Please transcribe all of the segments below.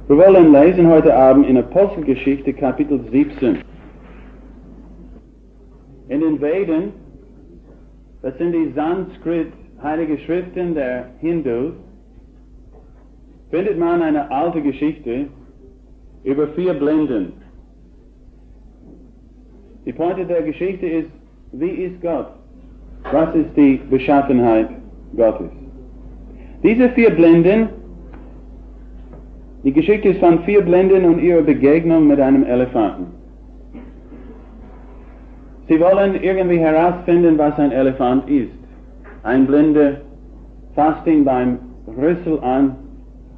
Wir wollen lesen heute Abend in Apostelgeschichte Kapitel 17. In den Veden, das sind die Sanskrit-Heilige Schriften der Hindus, findet man eine alte Geschichte über 4 Blinden. Die Pointe der Geschichte ist, wie ist Gott? Was ist die Beschaffenheit Gottes? Diese 4 Blinden, die Geschichte ist von 4 Blinden und ihrer Begegnung mit einem Elefanten. Sie wollen irgendwie herausfinden, was ein Elefant ist. Ein Blinder fasst ihn beim Rüssel an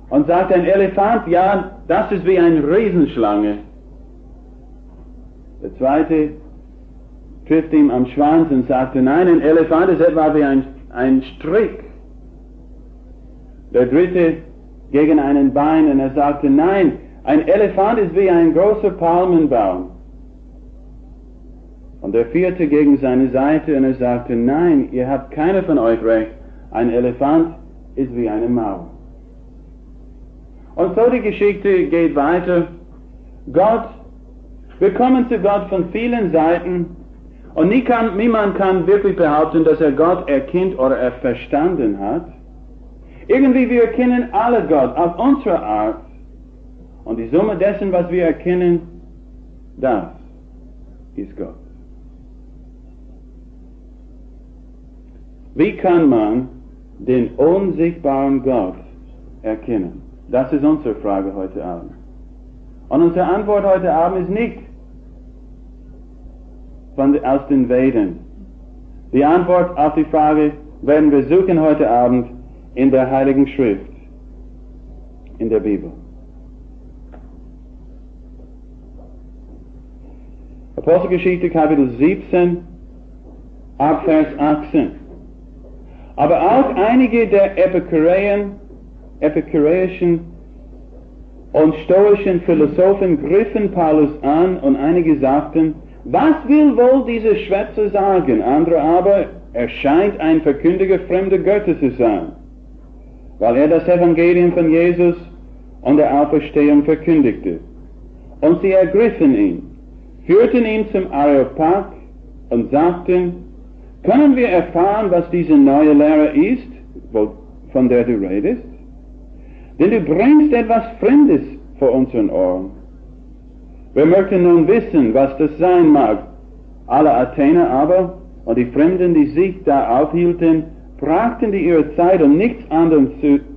und sagt, ein Elefant, ja, das ist wie eine Riesenschlange. Der zweite trifft ihn am Schwanz und sagt, nein, ein Elefant ist etwa wie ein Strick. Der dritte gegen einen Bein und er sagte, nein, ein Elefant ist wie ein großer Palmenbaum. Und der vierte gegen seine Seite und er sagte, nein, ihr habt keiner von euch recht, ein Elefant ist wie eine Mauer. Und so die Geschichte geht weiter. Wir kommen zu Gott von vielen Seiten und niemand kann wirklich behaupten, dass er Gott erkennt oder er verstanden hat. Irgendwie, wir erkennen alle Gott auf unsere Art. Und die Summe dessen, was wir erkennen, das ist Gott. Wie kann man den unsichtbaren Gott erkennen? Das ist unsere Frage heute Abend. Und unsere Antwort heute Abend ist nicht aus den Veden. Die Antwort auf die Frage werden wir suchen heute Abend in der Heiligen Schrift, in der Bibel. Apostelgeschichte Kapitel 17, ab Vers 18. Aber auch einige der epikureischen und stoischen Philosophen griffen Paulus an und einige sagten, was will wohl dieser Schwätzer sagen? Andere aber, er scheint ein Verkündiger fremder Götter zu sein, weil er das Evangelium von Jesus und der Auferstehung verkündigte. Und sie ergriffen ihn, führten ihn zum Areopag und sagten, können wir erfahren, was diese neue Lehre ist, von der du redest? Denn du bringst etwas Fremdes vor unseren Ohren. Wir möchten nun wissen, was das sein mag. Alle Athener aber und die Fremden, die sich da aufhielten, brachten die ihre Zeit um nichts anderem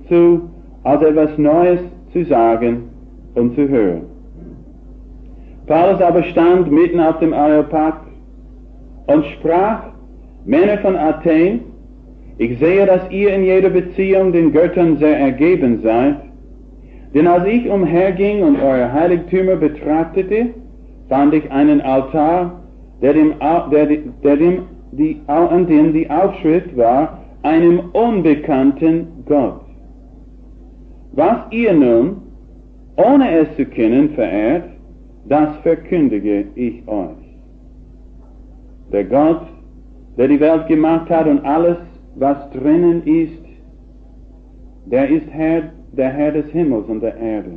zu, als etwas Neues zu sagen und zu hören. Paulus aber stand mitten auf dem Areopag und sprach, Männer von Athen, ich sehe, dass ihr in jeder Beziehung den Göttern sehr ergeben seid, denn als ich umherging und eure Heiligtümer betrachtete, fand ich einen Altar, an dem die Aufschrift war, einem unbekannten Gott. Was ihr nun, ohne es zu kennen, verehrt, das verkündige ich euch. Der Gott, der die Welt gemacht hat und alles, was drinnen ist, der ist der Herr des Himmels und der Erde.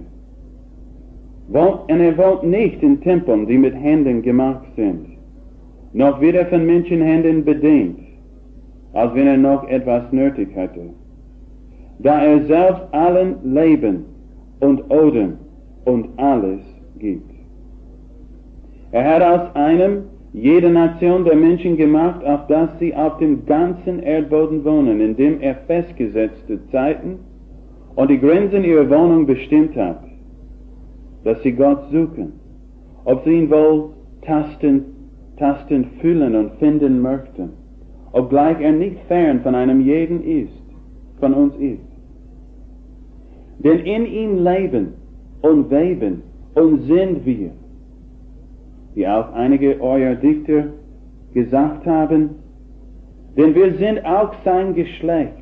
Und er wohnt nicht in Tempeln, die mit Händen gemacht sind, noch wird er von Menschenhänden bedient, als wenn er noch etwas nötig hätte, da er selbst allen Leben und Odem und alles gibt. Er hat aus einem jede Nation der Menschen gemacht, auf dass sie auf dem ganzen Erdboden wohnen, indem er festgesetzte Zeiten und die Grenzen ihrer Wohnung bestimmt hat, dass sie Gott suchen, ob sie ihn wohl tasten, fühlen und finden möchten, obgleich er nicht fern von einem jeden von uns ist. Denn in ihm leben und weben und sind wir, wie auch einige eurer Dichter gesagt haben, denn wir sind auch sein Geschlecht.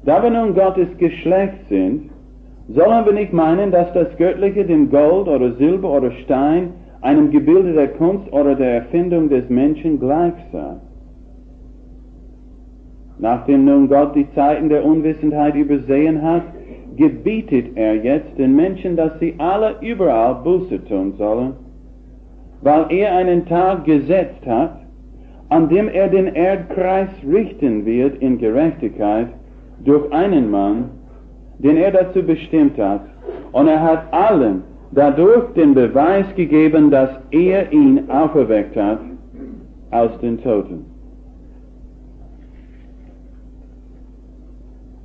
Da wir nun Gottes Geschlecht sind, sollen wir nicht meinen, dass das Göttliche dem Gold oder Silber oder Stein, einem Gebilde der Kunst oder der Erfindung des Menschen gleich sei. Nachdem nun Gott die Zeiten der Unwissenheit übersehen hat, gebietet er jetzt den Menschen, dass sie alle überall Buße tun sollen, weil er einen Tag gesetzt hat, an dem er den Erdkreis richten wird in Gerechtigkeit durch einen Mann, den er dazu bestimmt hat, und er hat allen dadurch den Beweis gegeben, dass er ihn auferweckt hat aus den Toten.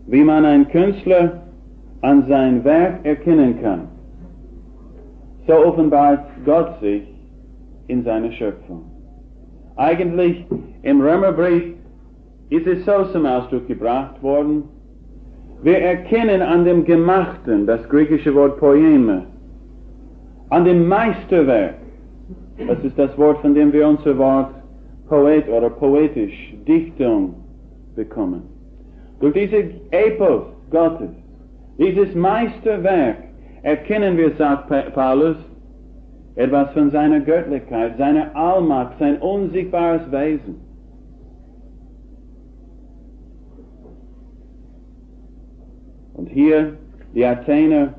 Wie man einen Künstler an sein Werk erkennen kann, so offenbart Gott sich in seiner Schöpfung. Eigentlich im Römerbrief ist es so zum Ausdruck gebracht worden: Wir erkennen an dem Gemachten, das griechische Wort Poiema, an dem Meisterwerk, das ist das Wort, von dem wir unser Wort Poet oder poetisch, Dichtung bekommen. Durch diese Epos Gottes, dieses Meisterwerk, erkennen wir, sagt Paulus, etwas von seiner Göttlichkeit, seiner Allmacht, sein unsichtbares Wesen. Und hier die Athener,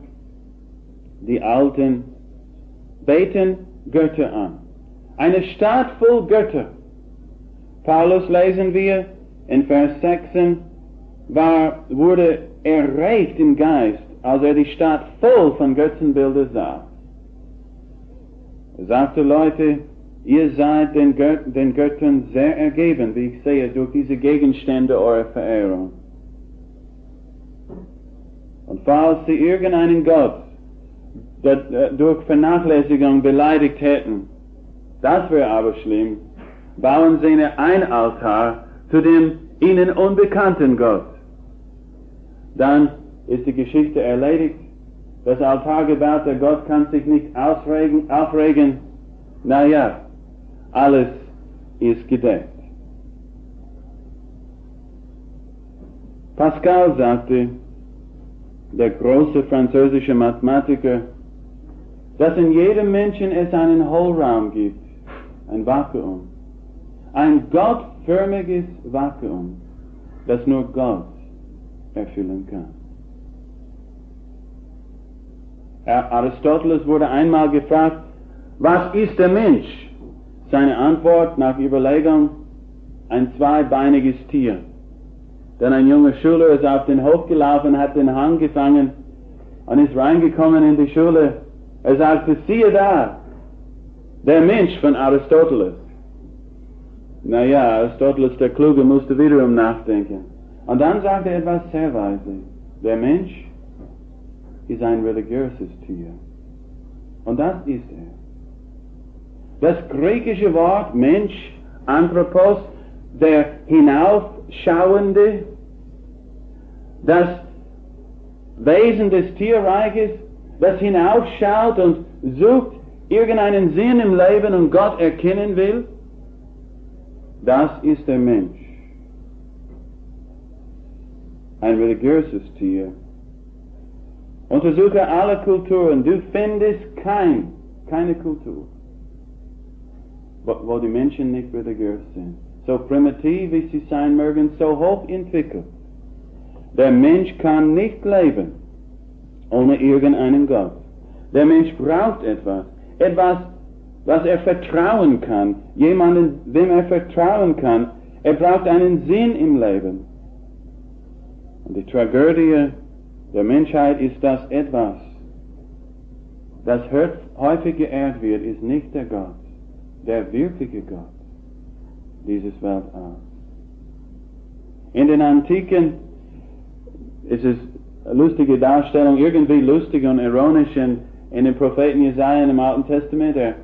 die Alten, beten Götter an. Eine Stadt voll Götter. Paulus, lesen wir in Vers 16, wurde erregt im Geist, als er die Stadt voll von Götzenbildern sah. Er sagte: Leute, ihr seid den Göttern sehr ergeben, wie ich sehe, durch diese Gegenstände eurer Verehrung. Und falls sie irgendeinen Gott durch Vernachlässigung beleidigt hätten, das wäre aber schlimm, bauen sie ein Altar zu dem ihnen unbekannten Gott. Dann ist die Geschichte erledigt. Das Altar gebaut, der Gott kann sich nicht aufregen. Naja, alles ist gedeckt. Pascal sagte, der große französische Mathematiker, dass in jedem Menschen es einen Hohlraum gibt, ein Vakuum. Ein gottförmiges Vakuum, das nur Gott erfüllen kann. Aristoteles wurde einmal gefragt, was ist der Mensch? Seine Antwort nach Überlegung: ein zweibeiniges Tier. Denn ein junger Schüler ist auf den Hof gelaufen, hat den Hang gefangen und ist reingekommen in die Schule. Er sagte: siehe da, der Mensch von Aristoteles. Naja, Aristoteles, der Kluge, musste wiederum nachdenken. Und dann sagte er etwas sehr weise: der Mensch ist ein religiöses Tier. Und das ist er. Das griechische Wort Mensch, Anthropos, der Hinaufschauende, das Wesen des Tierreiches, das hinaufschaut und sucht irgendeinen Sinn im Leben und Gott erkennen will, das ist der Mensch. Ein religiöses Tier. Untersuche alle Kulturen, du findest keine Kultur, wo die Menschen nicht religiös sind. So primitiv wie sie sein mögen, so hoch entwickelt. Der Mensch kann nicht leben ohne irgendeinen Gott. Der Mensch braucht etwas, was er vertrauen kann, jemanden, dem er vertrauen kann. Er braucht einen Sinn im Leben. Und die Tragödie der Menschheit ist, dass etwas, das häufig geehrt wird, ist nicht der Gott, der wirkliche Gott dieses Weltalls. In den Antiken ist es eine lustige Darstellung, irgendwie lustig und ironisch in den Propheten Jesaja im Alten Testament. Er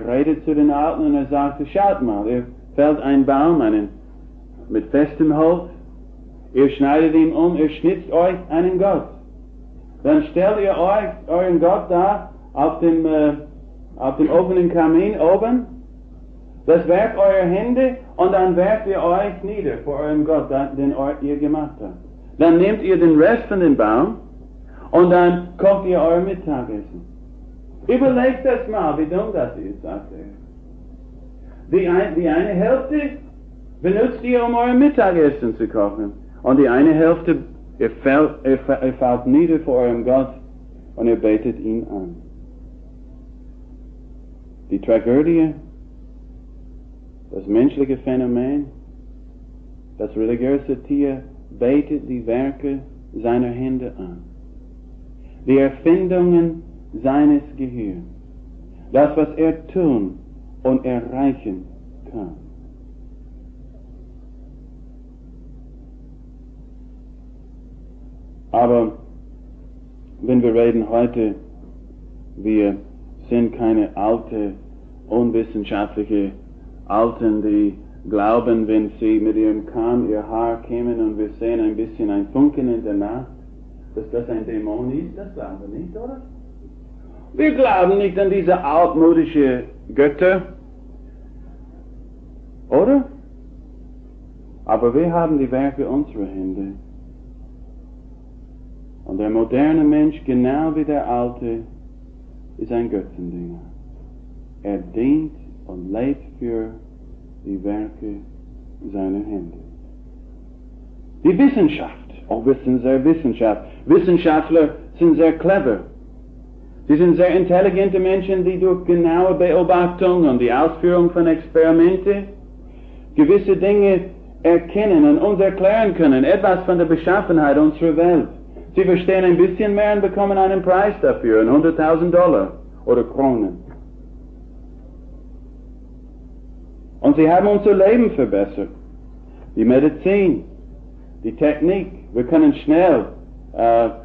redet zu den Alten und er sagt: schaut mal, ihr fällt einen Baum mit festem Holz, ihr schneidet ihn ihr schnitzt euch einen Gott. Dann stellt ihr euch euren Gott da auf dem offenen Kamin oben, das Werk eurer Hände, und dann werft ihr euch nieder vor eurem Gott, den ihr gemacht habt. Dann nehmt ihr den Rest von dem Baum und dann kocht ihr euer Mittagessen. Überlegt das mal, wie dumm das ist, sagt er. Die eine Hälfte benutzt ihr, um euer Mittagessen zu kochen, und die eine Hälfte Ihr fällt nieder vor eurem Gott und ihr betet ihn an. Die Tragödie, das menschliche Phänomen, das religiöse Tier betet die Werke seiner Hände an. Die Erfindungen seines Gehirns. Das, was er tun und erreichen kann. Aber wenn wir reden heute, wir sind keine alte, unwissenschaftliche Alten, die glauben, wenn sie mit ihrem Kann ihr Haar kämen und wir sehen ein bisschen ein Funken in der Nacht, dass das ein Dämon ist. Das glauben wir nicht, oder? Wir glauben nicht an diese altmodische Götter, oder? Aber wir haben die Werke unserer Hände. Und der moderne Mensch, genau wie der alte, ist ein Götzendiener. Er dient und lebt für die Werke seiner Hände. Die Wissenschaft, wir sind sehr Wissenschaftler sind sehr clever. Sie sind sehr intelligente Menschen, die durch genaue Beobachtung und die Ausführung von Experimente gewisse Dinge erkennen und uns erklären können, etwas von der Beschaffenheit unserer Welt. Sie verstehen ein bisschen mehr und bekommen einen Preis dafür, $100.000 oder Kronen. Und sie haben unser Leben verbessert. Die Medizin, die Technik. Wir können schnell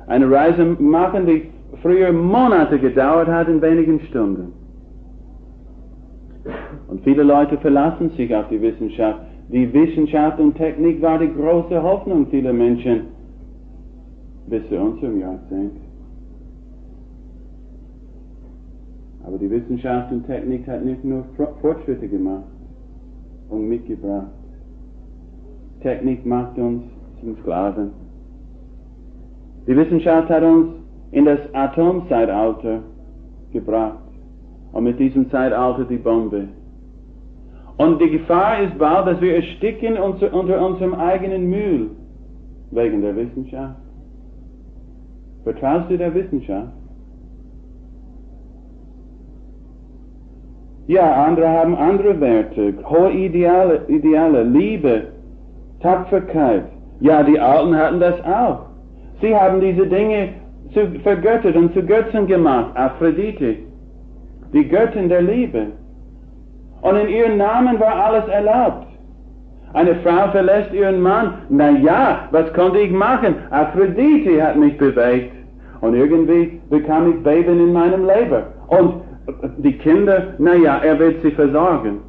eine Reise machen, die früher Monate gedauert hat, in wenigen Stunden. Und viele Leute verlassen sich auf die Wissenschaft. Die Wissenschaft und Technik war die große Hoffnung vieler Menschen bis zu unserem Jahrzehnt. Aber die Wissenschaft und Technik hat nicht nur Fortschritte gemacht und mitgebracht. Technik macht uns zum Sklaven. Die Wissenschaft hat uns in das Atomzeitalter gebracht und mit diesem Zeitalter die Bombe. Und die Gefahr ist bald, dass wir ersticken unter unserem eigenen Müll wegen der Wissenschaft. Vertraust du der Wissenschaft? Ja, andere haben andere Werte, hohe Ideale, Liebe, Tapferkeit. Ja, die Alten hatten das auch. Sie haben diese Dinge vergöttert und zu Götzen gemacht. Aphrodite, die Göttin der Liebe. Und in ihrem Namen war alles erlaubt. Eine Frau verlässt ihren Mann. Na ja, was konnte ich machen? Aphrodite hat mich bewegt. Und irgendwie bekam ich Beben in meinem Leber. Und die Kinder, na ja, er wird sie versorgen.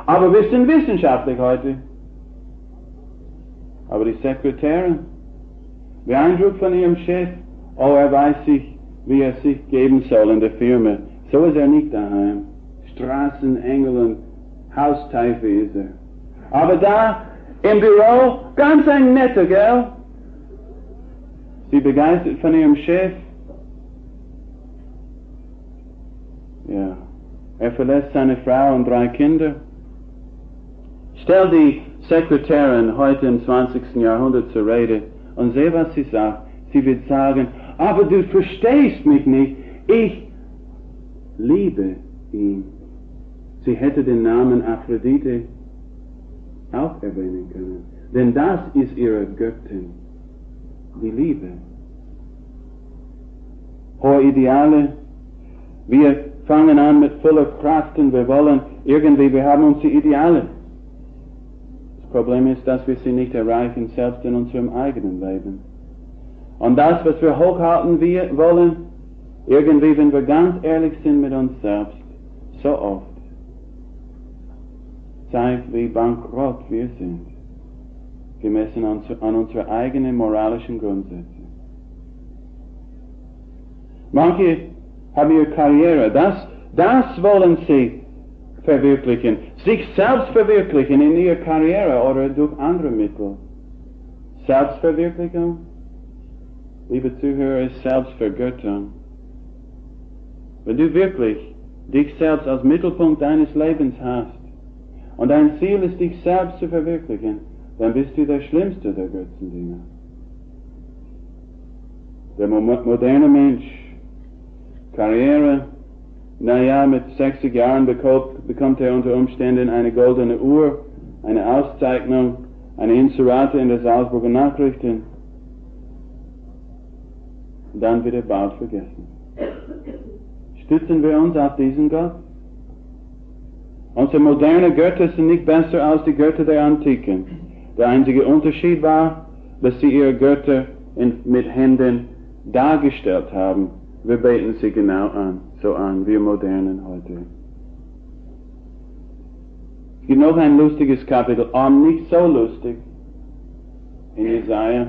Aber wir sind wissenschaftlich heute. Aber die Sekretärin, beeindruckt von ihrem Chef, er weiß sich, wie er sich geben soll in der Firma. So ist er nicht daheim. Straßenengel und Hausteufel ist er. Aber da im Büro, ganz ein netter, gell? Sie begeistert von ihrem Chef. Ja, er verlässt seine Frau und 3 Kinder. Stell die Sekretärin heute im 20. Jahrhundert zur Rede und sehe, was sie sagt. Sie wird sagen, aber du verstehst mich nicht, ich liebe ihn. Sie hätte den Namen Aphrodite auch erwähnen können, denn das ist ihre Göttin, die Liebe. Hohe Ideale, wir fangen an mit voller Kraft und wir wollen irgendwie, wir haben unsere Ideale. Das Problem ist, dass wir sie nicht erreichen, selbst in unserem eigenen Leben. Und das, was wir hochhalten wollen, irgendwie, wenn wir ganz ehrlich sind mit uns selbst, so oft, zeigt, wie bankrott wir sind, gemessen an unsere eigenen moralischen Grundsätze. Manche haben ihre Karriere, das wollen sie verwirklichen, sich selbst verwirklichen in ihrer Karriere oder durch andere Mittel. Selbstverwirklichung, liebe Zuhörer, ist Selbstvergöttung. Wenn du wirklich dich selbst als Mittelpunkt deines Lebens hast und dein Ziel ist, dich selbst zu verwirklichen, dann bist du der schlimmste der Götzendiener. Der moderne Mensch, Karriere, naja, mit 60 Jahren bekommt er unter Umständen eine goldene Uhr, eine Auszeichnung, eine Inserate in der Salzburger Nachrichten. Dann wird er bald vergessen. Stützen wir uns auf diesen Gott? Unsere moderne Götter sind nicht besser als die Götter der Antiken. Der einzige Unterschied war, dass sie ihre Götter mit Händen dargestellt haben. Wir beten sie genau an, so an, wir Modernen heute. Es gibt noch ein lustiges Kapitel, nicht so lustig, in Jesaja.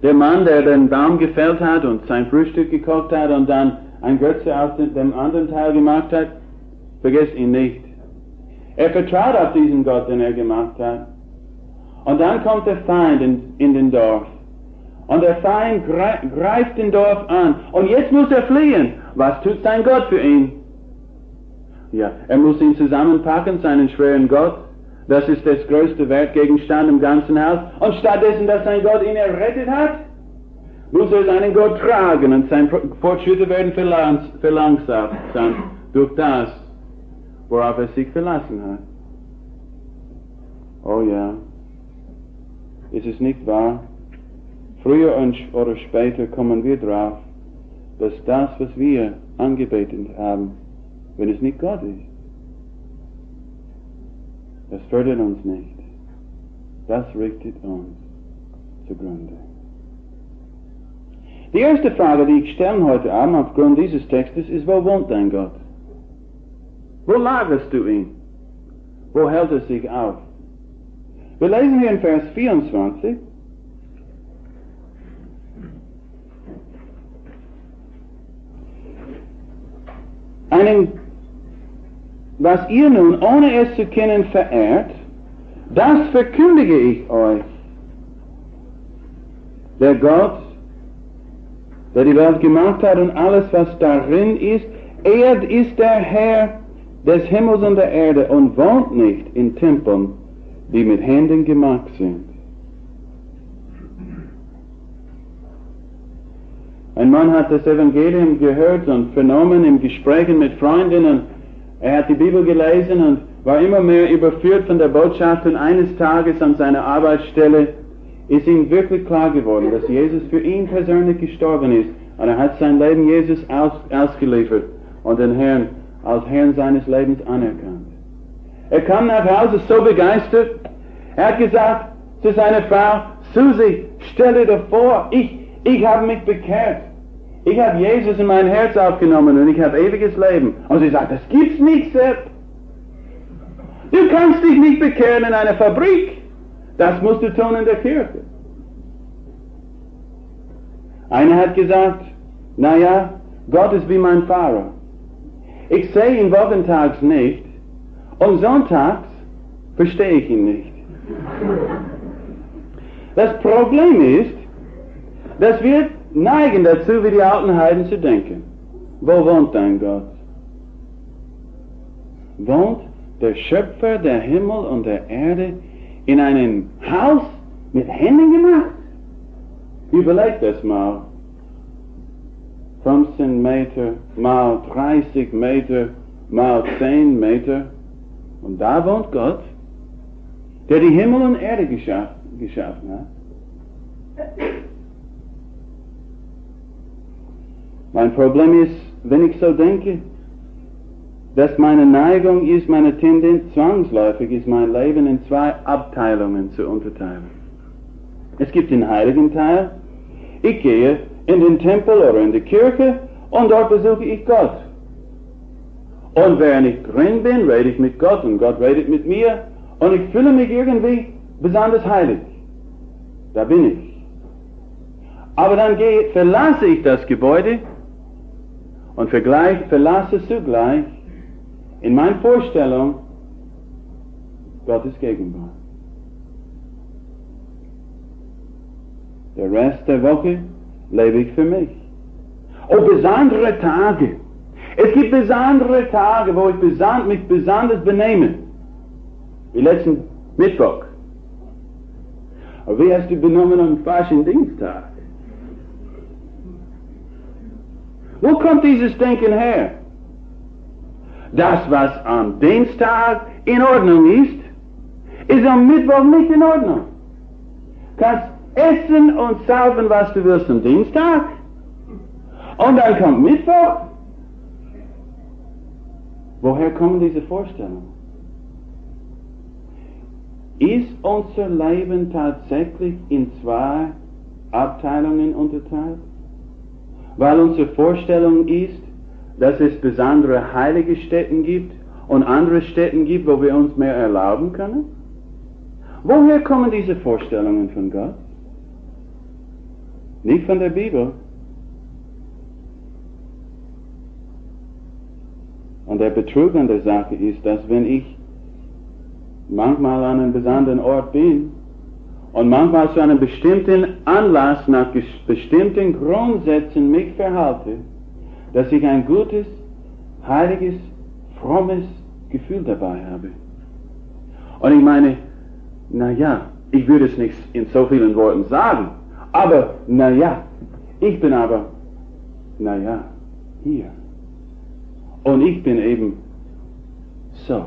Der Mann, der den Baum gefällt hat und sein Frühstück gekocht hat und dann ein Götze aus dem anderen Teil gemacht hat, vergesst ihn nicht. Er vertraut auf diesen Gott, den er gemacht hat. Und dann kommt der Feind in den Dorf. Und der Feind greift den Dorf an. Und jetzt muss er fliehen. Was tut sein Gott für ihn? Ja, er muss ihn zusammenpacken, seinen schweren Gott. Das ist das größte Wertgegenstand im ganzen Haus. Und stattdessen, dass sein Gott ihn errettet hat, muss er seinen Gott tragen und seine Fortschritte werden verlangsamt durch das, worauf er sich verlassen hat. Oh ja, ist es nicht wahr? Früher oder später kommen wir drauf, dass das, was wir angebetet haben, wenn es nicht Gott ist, das fördert uns nicht. Das richtet uns zugrunde. Die erste Frage, die ich stellen heute Abend aufgrund dieses Textes, ist, wo wohnt dein Gott? Wo lagerst du ihn? Wo hält er sich auf? Wir lesen hier in Vers 24. Was ihr nun, ohne es zu kennen, verehrt, das verkündige ich euch. Der Gott, der die Welt gemacht hat und alles, was darin ist, er ist der Herr des Himmels und der Erde und wohnt nicht in Tempeln, die mit Händen gemacht sind. Ein Mann hat das Evangelium gehört und vernommen im Gesprächen mit Freundinnen. Er hat die Bibel gelesen und war immer mehr überführt von der Botschaft, und eines Tages an seiner Arbeitsstelle ist ihm wirklich klar geworden, dass Jesus für ihn persönlich gestorben ist, und er hat sein Leben Jesus ausgeliefert und den Herrn als Herrn seines Lebens anerkannt. Er kam nach Hause so begeistert, er hat gesagt zu seiner Frau: Susi, stell dir doch vor, ich habe mich bekehrt. Ich habe Jesus in mein Herz aufgenommen und ich habe ewiges Leben. Und sie sagt: Das gibt's nicht, Sepp. Du kannst dich nicht bekehren in einer Fabrik. Das musst du tun in der Kirche. Einer hat gesagt: Naja, Gott ist wie mein Fahrer. Ich sehe ihn wochentags nicht und sonntags verstehe ich ihn nicht. Das Problem ist, dass wir neigen dazu, wie die alten Heiden zu denken. Wo wohnt dein Gott? Wohnt der Schöpfer der Himmel und der Erde in einem Haus mit Händen gemacht? Überleg das mal. 15 Meter mal 30 Meter mal 10 Meter. Und da wohnt Gott, der die Himmel und Erde geschaffen hat. Mein Problem ist, wenn ich so denke, dass meine Neigung ist, meine Tendenz zwangsläufig ist, mein Leben in zwei Abteilungen zu unterteilen. Es gibt den heiligen Teil. Ich gehe in den Tempel oder in die Kirche und dort besuche ich Gott. Und während ich drin bin, rede ich mit Gott und Gott redet mit mir und ich fühle mich irgendwie besonders heilig. Da bin ich. Aber dann verlasse ich das Gebäude und verlasse zugleich in meiner Vorstellung Gottes Gegenwart. Der Rest der Woche lebe ich für mich. Oh, besondere Tage. Es gibt besondere Tage, wo ich mich besonders benehme. Wie letzten Mittwoch. Aber wie hast du benommen am Faschingsdienstag? Wo kommt dieses Denken her? Das, was am Dienstag in Ordnung ist am Mittwoch nicht in Ordnung. Kannst essen und saufen, was du willst am Dienstag, und dann kommt Mittwoch. Woher kommen diese Vorstellungen? Ist unser Leben tatsächlich in zwei Abteilungen unterteilt? Weil unsere Vorstellung ist, dass es besondere heilige Stätten gibt und andere Stätten gibt, wo wir uns mehr erlauben können? Woher kommen diese Vorstellungen von Gott? Nicht von der Bibel. Und der Betrug an der Sache ist, dass wenn ich manchmal an einem besonderen Ort bin und manchmal zu einem bestimmten Anlass nach bestimmten Grundsätzen mich verhalte, dass ich ein gutes, heiliges, frommes Gefühl dabei habe. Und ich meine, ich würde es nicht in so vielen Worten sagen, aber ich bin aber, hier. Und ich bin eben so.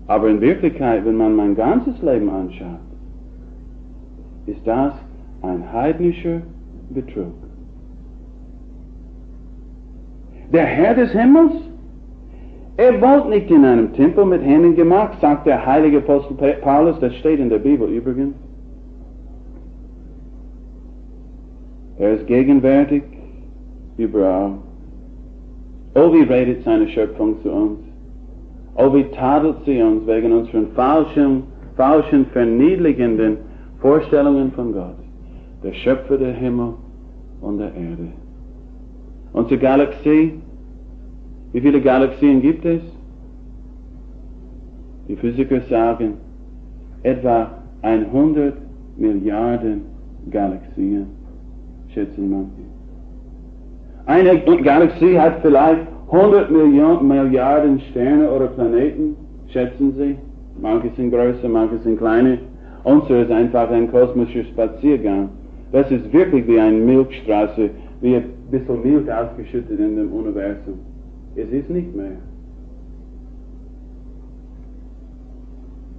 Aber in Wirklichkeit, wenn man mein ganzes Leben anschaut, ist das ein heidnischer Betrug. Der Herr des Himmels, er wohnt nicht in einem Tempel mit Händen gemacht, sagt der heilige Apostel Paulus, das steht in der Bibel übrigens. Er ist gegenwärtig überall. Oh, wie redet seine Schöpfung zu uns. Oh, wie tadelt sie uns wegen unseren falschen, verniedligenden Vorstellungen von Gott. Der Schöpfer der Himmel und der Erde. Unsere Galaxie, wie viele Galaxien gibt es? Die Physiker sagen, etwa 100 Milliarden Galaxien, schätzen manche. Eine Galaxie hat vielleicht 100 Milliarden Sterne oder Planeten, schätzen Sie. Manche sind größer, manche sind kleiner. Unser ist einfach ein kosmischer Spaziergang. Das ist wirklich wie eine Milchstraße, wie ein bisschen Milch ausgeschüttet in dem Universum. Es ist nicht mehr.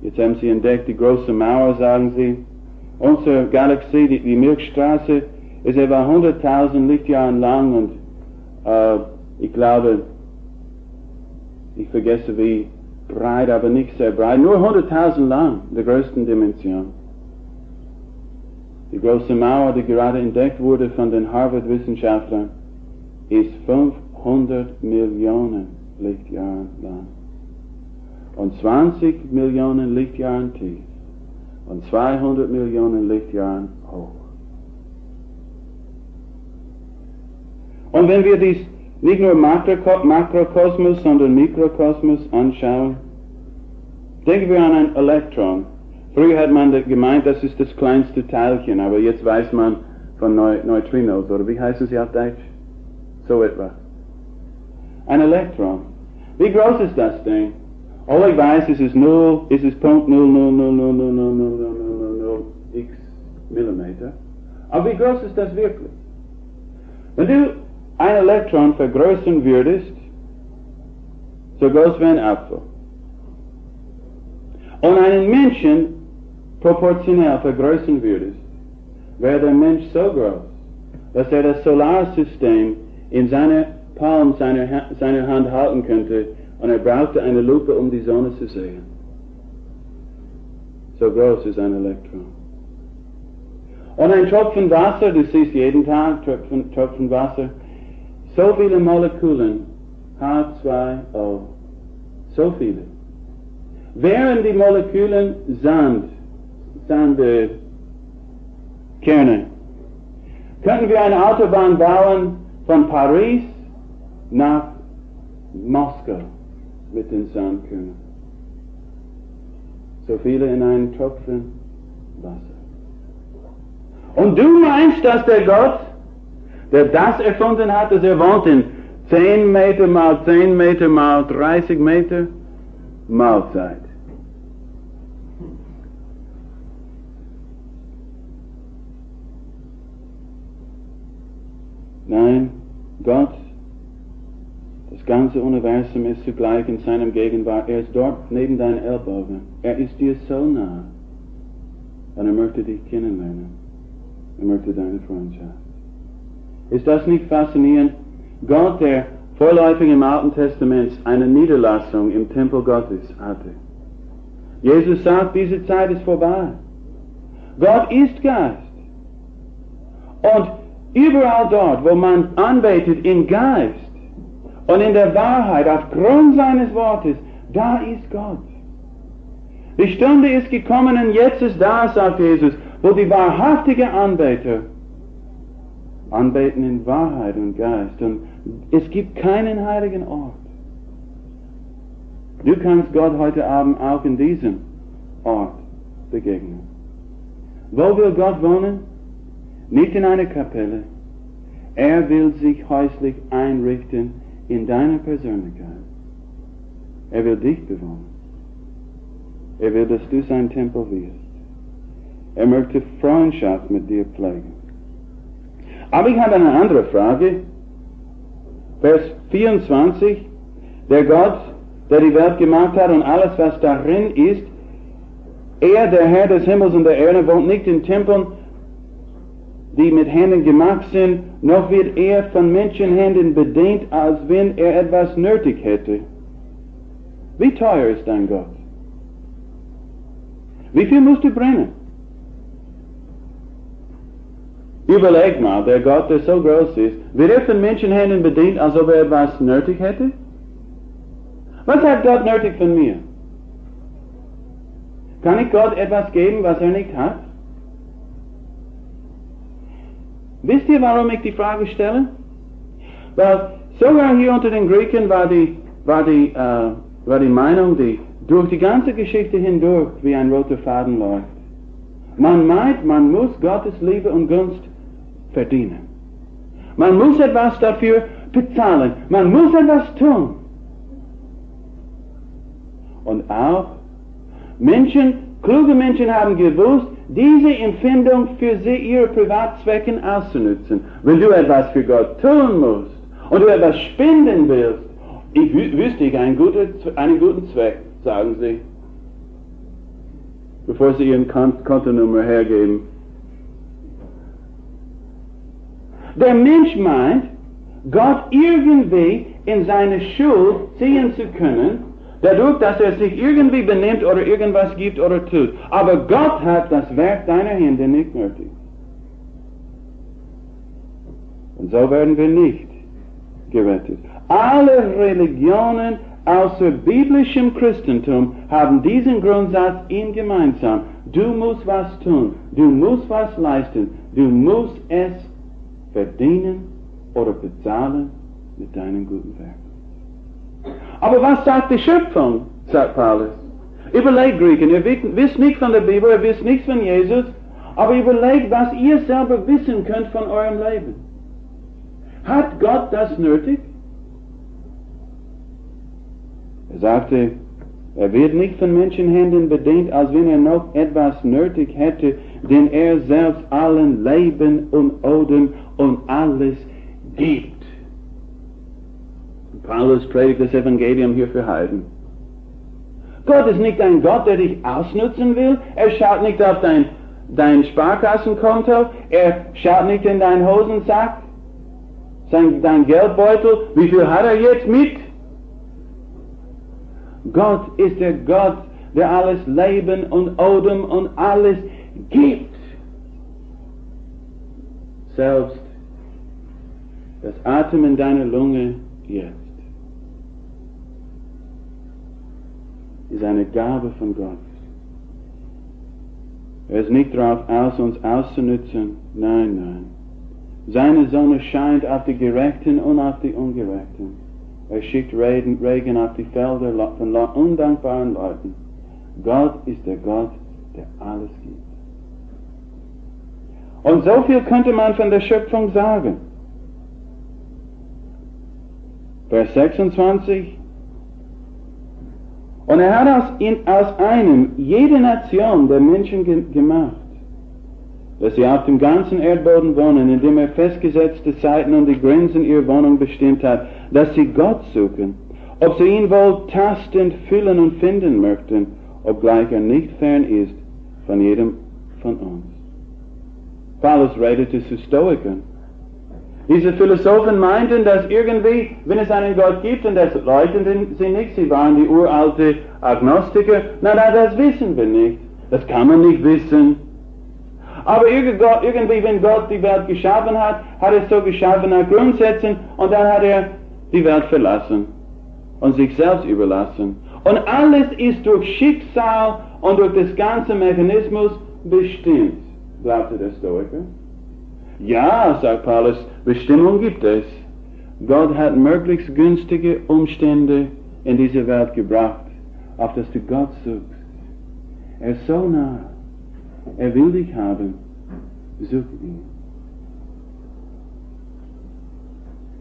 Jetzt haben Sie entdeckt, die große Mauer, sagen Sie. Unsere Galaxie, die Milchstraße, ist etwa 100.000 Lichtjahren lang und ich glaube, ich vergesse wie breit, aber nicht sehr breit, nur 100.000 lang, der größten Dimension. Die große Mauer, die gerade entdeckt wurde von den Harvard-Wissenschaftlern, ist 500 Millionen Lichtjahren lang und 20 Millionen Lichtjahren tief und 200 Millionen Lichtjahren hoch. Und wenn wir dies nicht nur Makrokosmos, sondern Mikrokosmos anschauen, denken wir an ein Elektron. Früher hat man gemeint, das ist das kleinste Teilchen, aber jetzt weiß man von Neutrinos, oder wie heißen sie auf Deutsch? So etwas. Ein Elektron. Wie groß ist das Ding? All ich weiß, es ist 0, es ist Punkt 0,0000000 x Millimeter. Aber wie groß ist das wirklich? Wenn du ein Elektron vergrößern würdest, so groß wie ein Apfel, und einen Menschen proportional vergrößern würdest, wäre der Mensch so groß, dass er das Solarsystem in seiner Palm seiner Hand halten könnte, und er brauchte eine Lupe, um die Sonne zu sehen. So groß ist ein Elektron. Und ein Tropfen Wasser, du siehst jeden Tag Tropfen Wasser, so viele Molekülen, H2O, so viele. Wären die Molekülen Sandkerne, könnten wir eine Autobahn bauen von Paris nach Moskau mit den Sandkörnern. So viele in einen Tropfen Wasser. Und du meinst, dass der Gott, der das erfunden hat, dass er wohnt in 10 Meter mal 10 Meter mal 30 Meter Mahlzeit. Nein, Gott, das ganze Universum ist zugleich in seinem Gegenwart. Er ist dort neben deinem Ellbogen. Er ist dir so nah. Und er möchte dich kennenlernen. Er möchte deine Freundschaft. Ist das nicht faszinierend? Gott, der vorläufig im Alten Testament eine Niederlassung im Tempel Gottes hatte. Jesus sagt, diese Zeit ist vorbei. Gott ist Geist. Und überall dort, wo man anbetet im Geist und in der Wahrheit, aufgrund seines Wortes, da ist Gott. Die Stunde ist gekommen und jetzt ist da, sagt Jesus, wo die wahrhaftigen Anbeter anbeten in Wahrheit und Geist. Und es gibt keinen heiligen Ort. Du kannst Gott heute Abend auch in diesem Ort begegnen. Wo will Gott wohnen? Nicht in einer Kapelle. Er will sich häuslich einrichten in deiner Persönlichkeit. Er will dich bewohnen. Er will, dass du sein Tempel wirst. Er möchte Freundschaft mit dir pflegen. Aber ich habe eine andere Frage. Vers 24. Der Gott, der die Welt gemacht hat und alles, was darin ist, er, der Herr des Himmels und der Erde, wohnt nicht in Tempeln, die mit Händen gemacht sind, noch wird er von Menschenhänden bedient, als wenn er etwas nötig hätte. Wie teuer ist dein Gott? Wie viel musst du bringen? Überleg mal, der Gott, der so groß ist, wird er von Menschenhänden bedient, als ob er etwas nötig hätte? Was hat Gott nötig von mir? Kann ich Gott etwas geben, was er nicht hat? Wisst ihr, warum ich die Frage stelle? Weil sogar hier unter den Griechen war die Meinung, die durch die ganze Geschichte hindurch wie ein roter Faden läuft. Man meint, man muss Gottes Liebe und Gunst verdienen. Man muss etwas dafür bezahlen. Man muss etwas tun. Und auch kluge Menschen haben gewusst, diese Empfindung für sie ihre Privatzwecken auszunutzen. Wenn du etwas für Gott tun musst und du etwas spenden willst, wüsste ich einen guten Zweck, sagen sie, bevor sie ihren Kontonummer hergeben. Der Mensch meint, Gott irgendwie in seine Schuld ziehen zu können, dadurch, dass er sich irgendwie benimmt oder irgendwas gibt oder tut. Aber Gott hat das Werk deiner Hände nicht nötig. Und so werden wir nicht gerettet. Alle Religionen außer biblischem Christentum haben diesen Grundsatz ihm gemeinsam. Du musst was tun, du musst was leisten, du musst es verdienen oder bezahlen mit deinen guten Werken. Aber was sagt die Schöpfung, sagt Paulus? Überlegt, Griechen, ihr wisst nicht von der Bibel, ihr wisst nichts von Jesus, aber überlegt, was ihr selber wissen könnt von eurem Leben. Hat Gott das nötig? Er sagte, er wird nicht von Menschenhänden bedient, als wenn er noch etwas nötig hätte, denn er selbst allen Leben und Odem und alles gibt. Paulus predigt das Evangelium hier für Heiden. Gott ist nicht ein Gott, der dich ausnutzen will. Er schaut nicht auf dein Sparkassenkonto. Er schaut nicht in deinen Hosensack, dein Geldbeutel. Wie viel hat er jetzt mit? Gott ist der Gott, der alles Leben und Odem und alles gibt. Selbst das Atem in deiner Lunge jetzt ist eine Gabe von Gott. Er ist nicht darauf aus, uns auszunutzen. Nein, nein. Seine Sonne scheint auf die Gerechten und auf die Ungerechten. Er schickt Regen auf die Felder von undankbaren Leuten. Gott ist der Gott, der alles gibt. Und so viel könnte man von der Schöpfung sagen. Vers 26. Und er hat aus einem jede Nation der Menschen gemacht. dass sie auf dem ganzen Erdboden wohnen, indem festgesetzte Zeiten und die Grenzen ihrer Wohnung bestimmt hat, dass sie Gott suchen, ob sie ihn wohl tastend fühlen und finden möchten, obgleich nicht fern ist von jedem von uns. Paulus redete zu Stoikern. Diese Philosophen meinten, dass irgendwie, wenn es einen Gott gibt, und das leugnen sie nicht, sie waren die uralte Agnostiker, das wissen wir nicht, das kann man nicht wissen. Aber irgendwie, wenn Gott die Welt geschaffen hat, hat er es so geschaffen nach Grundsätzen und dann hat er die Welt verlassen und sich selbst überlassen. Und alles ist durch Schicksal und durch das ganze Mechanismus bestimmt, glaubte der Stoiker. Ja, sagt Paulus, Bestimmung gibt es. Gott hat möglichst günstige Umstände in diese Welt gebracht, auf dass du Gott suchst. Er ist so nah. Er will dich haben. Such ihn.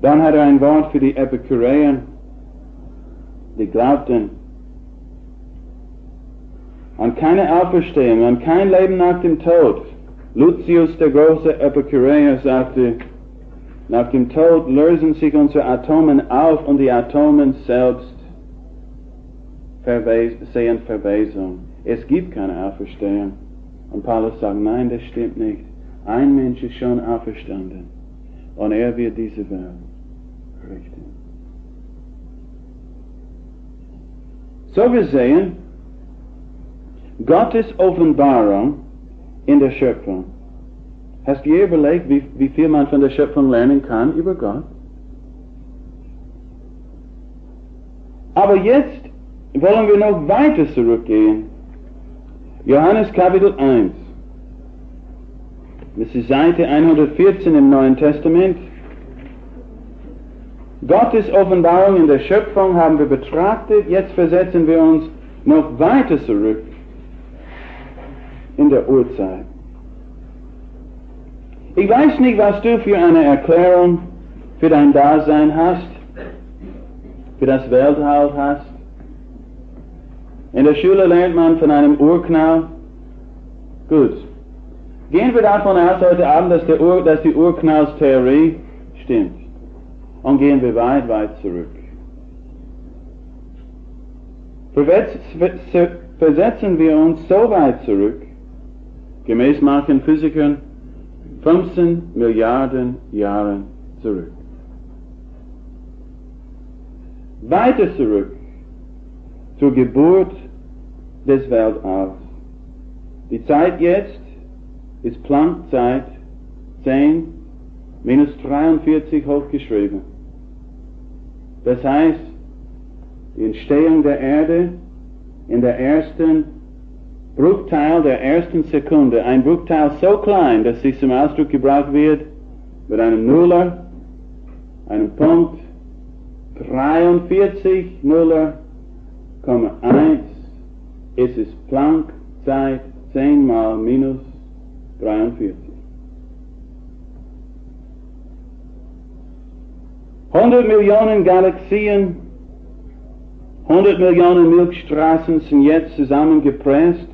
Dann hat er ein Wort für die Epikureer, die glaubten an keine Auferstehung, an kein Leben nach dem Tod. Lucius, der große Epikureer, sagte, nach dem Tod lösen sich unsere Atomen auf und die Atomen selbst sehen Verwesung. Es gibt keine Auferstehung. Und Paulus sagt, nein, das stimmt nicht. Ein Mensch ist schon auferstanden und er wird diese Welt richten. So wir sehen, Gottes Offenbarung in der Schöpfung. Hast du je überlegt, wie viel man von der Schöpfung lernen kann über Gott? Aber jetzt wollen wir noch weiter zurückgehen. Johannes Kapitel 1. Das ist Seite 114 im Neuen Testament. Gottes Offenbarung in der Schöpfung haben wir betrachtet. Jetzt versetzen wir uns noch weiter zurück in der Urzeit. Ich weiß nicht, was du für eine Erklärung für dein Dasein hast, für das Weltall hast. In der Schule lernt man von einem Urknall. Gut. Gehen wir davon aus heute Abend, dass die Urknallstheorie stimmt. Und gehen wir weit, weit zurück. Versetzen wir uns so weit zurück, gemäß manchen Physikern, 15 Milliarden Jahre zurück. Weiter zurück zur Geburt des Weltalls. Die Zeit jetzt ist Planckzeit 10 minus 43 hochgeschrieben. Das heißt, die Entstehung der Erde in der ersten Bruchteil der ersten Sekunde, ein Bruchteil so klein, dass sich zum Ausdruck gebracht wird mit einem Nuller, einem Punkt, 43 Nuller, 1, es ist Planck-Zeit 10 mal minus 43. 100 Millionen Galaxien, 100 Millionen Milchstraßen sind jetzt zusammengepresst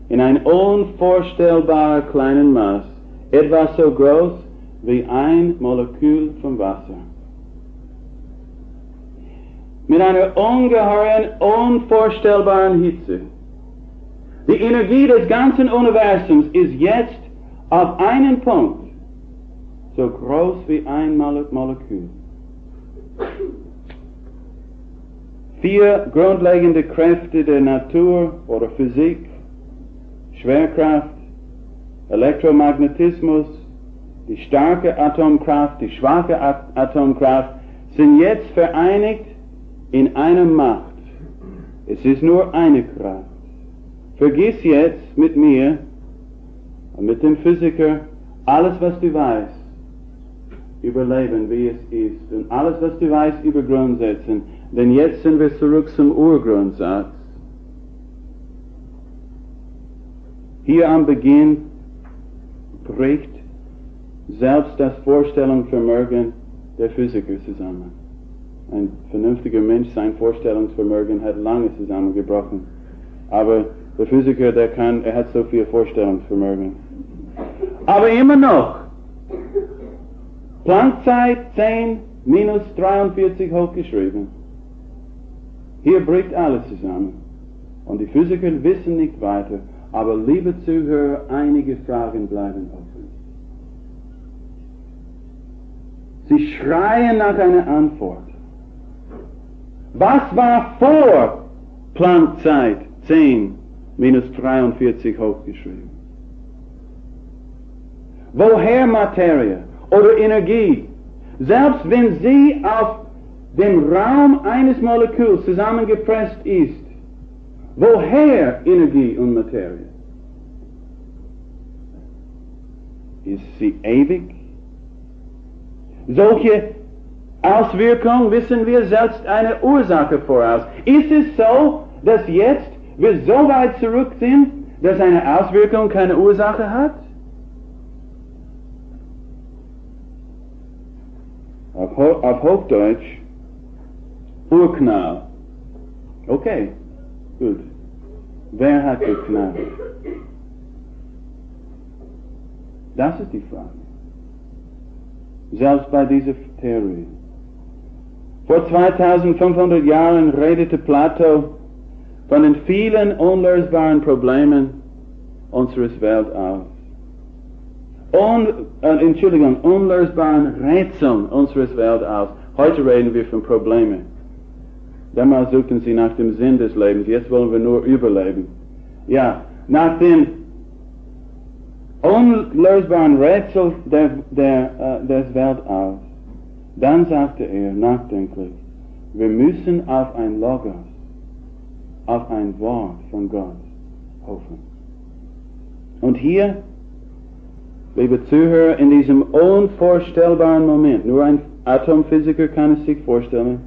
in ein unvorstellbarer kleinen Maß, etwa so groß wie ein Molekül von Wasser. Mit einer ungeheuren, unvorstellbaren Hitze. Die Energie des ganzen Universums ist jetzt auf einen Punkt so groß wie ein Molekül. 4 grundlegende Kräfte der Natur oder Physik, Schwerkraft, Elektromagnetismus, die starke Atomkraft, die schwache Atomkraft, sind jetzt vereinigt in einer Macht. Es ist nur eine Kraft. Vergiss jetzt mit mir und mit dem Physiker alles, was du weißt über Leben, wie es ist, und alles, was du weißt über Grundsätze, denn jetzt sind wir zurück zum Urgrundsatz. Hier am Beginn bricht selbst das Vorstellungsvermögen der Physiker zusammen. Ein vernünftiger Mensch, sein Vorstellungsvermögen hat lange zusammengebrochen. Aber der Physiker, er hat so viel Vorstellungsvermögen. Aber immer noch, Planckzeit 10 minus 43 hochgeschrieben. Hier bricht alles zusammen. Und die Physiker wissen nicht weiter, aber liebe Zuhörer, einige Fragen bleiben offen. Sie schreien nach einer Antwort. Was war vor Planckzeit 10 minus 43 hochgeschrieben? Woher Materie oder Energie, selbst wenn sie auf dem Raum eines Molekuls zusammengepresst ist, woher Energie und Materie? Ist sie ewig? Solche Auswirkungen wissen wir selbst eine Ursache voraus. Ist es so, dass jetzt wir so weit zurück sind, dass eine Auswirkung keine Ursache hat? Auf Hochdeutsch, Urknall. Okay, gut. Wer hat geknallt? Das ist die Frage. Selbst bei dieser Theorie. Vor 2500 Jahren redete Plato von den vielen unlösbaren Problemen unseres Weltalls. Unlösbaren Rätseln unseres Weltalls. Heute reden wir von Problemen. Damals suchten sie nach dem Sinn des Lebens, jetzt wollen wir nur überleben. Ja, nach den unlösbaren Rätseln des Weltalls. Dann sagte er nachdenklich, wir müssen auf ein Logos, auf ein Wort von Gott hoffen. Und hier, liebe Zuhörer, in diesem unvorstellbaren Moment, nur ein Atomphysiker kann es sich vorstellen,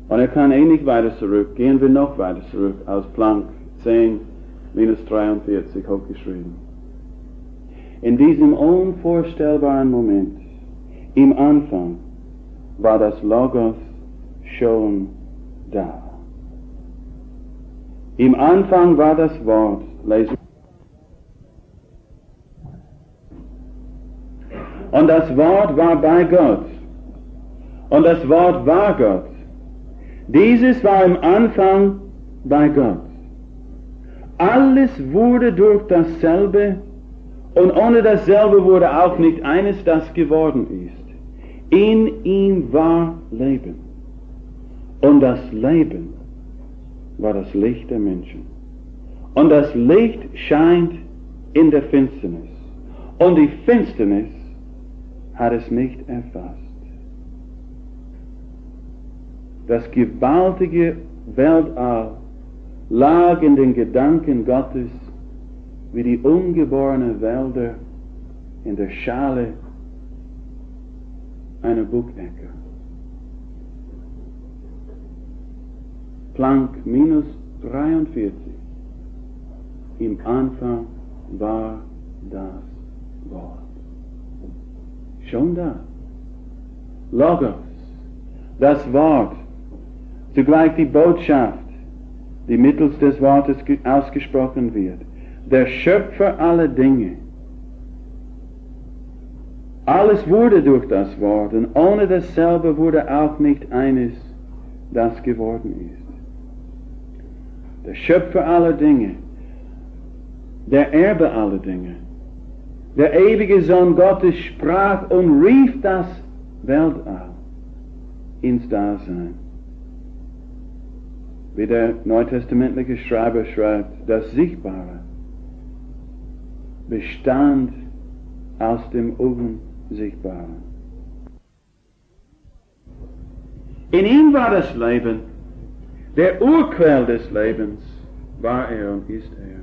und er kann nicht weiter zurück, gehen wir noch weiter zurück, aus Planck 10 minus 43 hochgeschrieben. In diesem unvorstellbaren Moment, im Anfang, war das Logos schon da. Im Anfang war das Wort, lesen. Und das Wort war bei Gott. Und das Wort war Gott. Dieses war im Anfang bei Gott. Alles wurde durch dasselbe und ohne dasselbe wurde auch nicht eines, das geworden ist. In ihm war Leben. Und das Leben war das Licht der Menschen. Und das Licht scheint in der Finsternis. Und die Finsternis hat es nicht erfasst. Das gewaltige Weltall lag in den Gedanken Gottes wie die ungeborenen Wälder in der Schale einer Buchecke. Planck minus 43. Im Anfang war das Wort. Schon da. Logos, das Wort, zugleich die Botschaft, die mittels des Wortes ausgesprochen wird. Der Schöpfer aller Dinge. Alles wurde durch das Wort und ohne dasselbe wurde auch nicht eines, das geworden ist. Der Schöpfer aller Dinge, der Erbe aller Dinge, der ewige Sohn Gottes sprach und rief das Weltall ins Dasein. Wie der neutestamentliche Schreiber schreibt, das Sichtbare bestand aus dem Unsichtbaren. In ihm war das Leben, der Urquell des Lebens war er und ist er.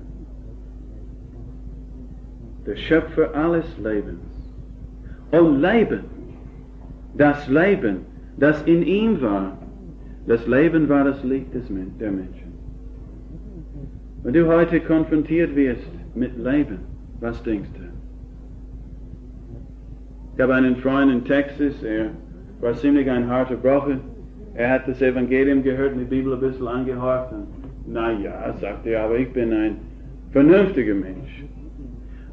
Der Schöpfer alles Lebens. Und Leben, das in ihm war, das Leben war das Licht der Menschen. Wenn du heute konfrontiert wirst mit Leben, was denkst du? Ich habe einen Freund in Texas, er war ziemlich ein harter Brocher. Er hat das Evangelium gehört und die Bibel ein bisschen angehorcht. Na ja, sagte er, aber ich bin ein vernünftiger Mensch.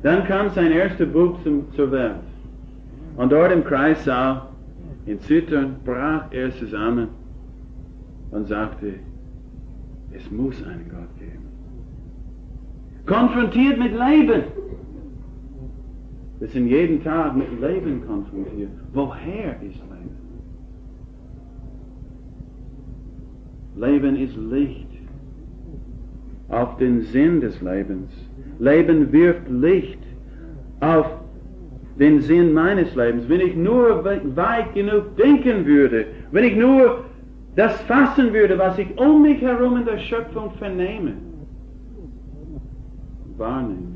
Dann kam sein erster Bub zur Welt. Und dort im Kreissaal, in Zittern, brach er zusammen und sagte, es muss einen Gott geben. Konfrontiert mit Leben. Wir sind jeden Tag mit Leben konfrontiert. Woher ist Leben? Leben ist Licht auf den Sinn des Lebens. Leben wirft Licht auf den Sinn meines Lebens. Wenn ich nur weit genug denken würde, wenn ich nur das fassen würde, was ich um mich herum in der Schöpfung vernehme, wahrnehme.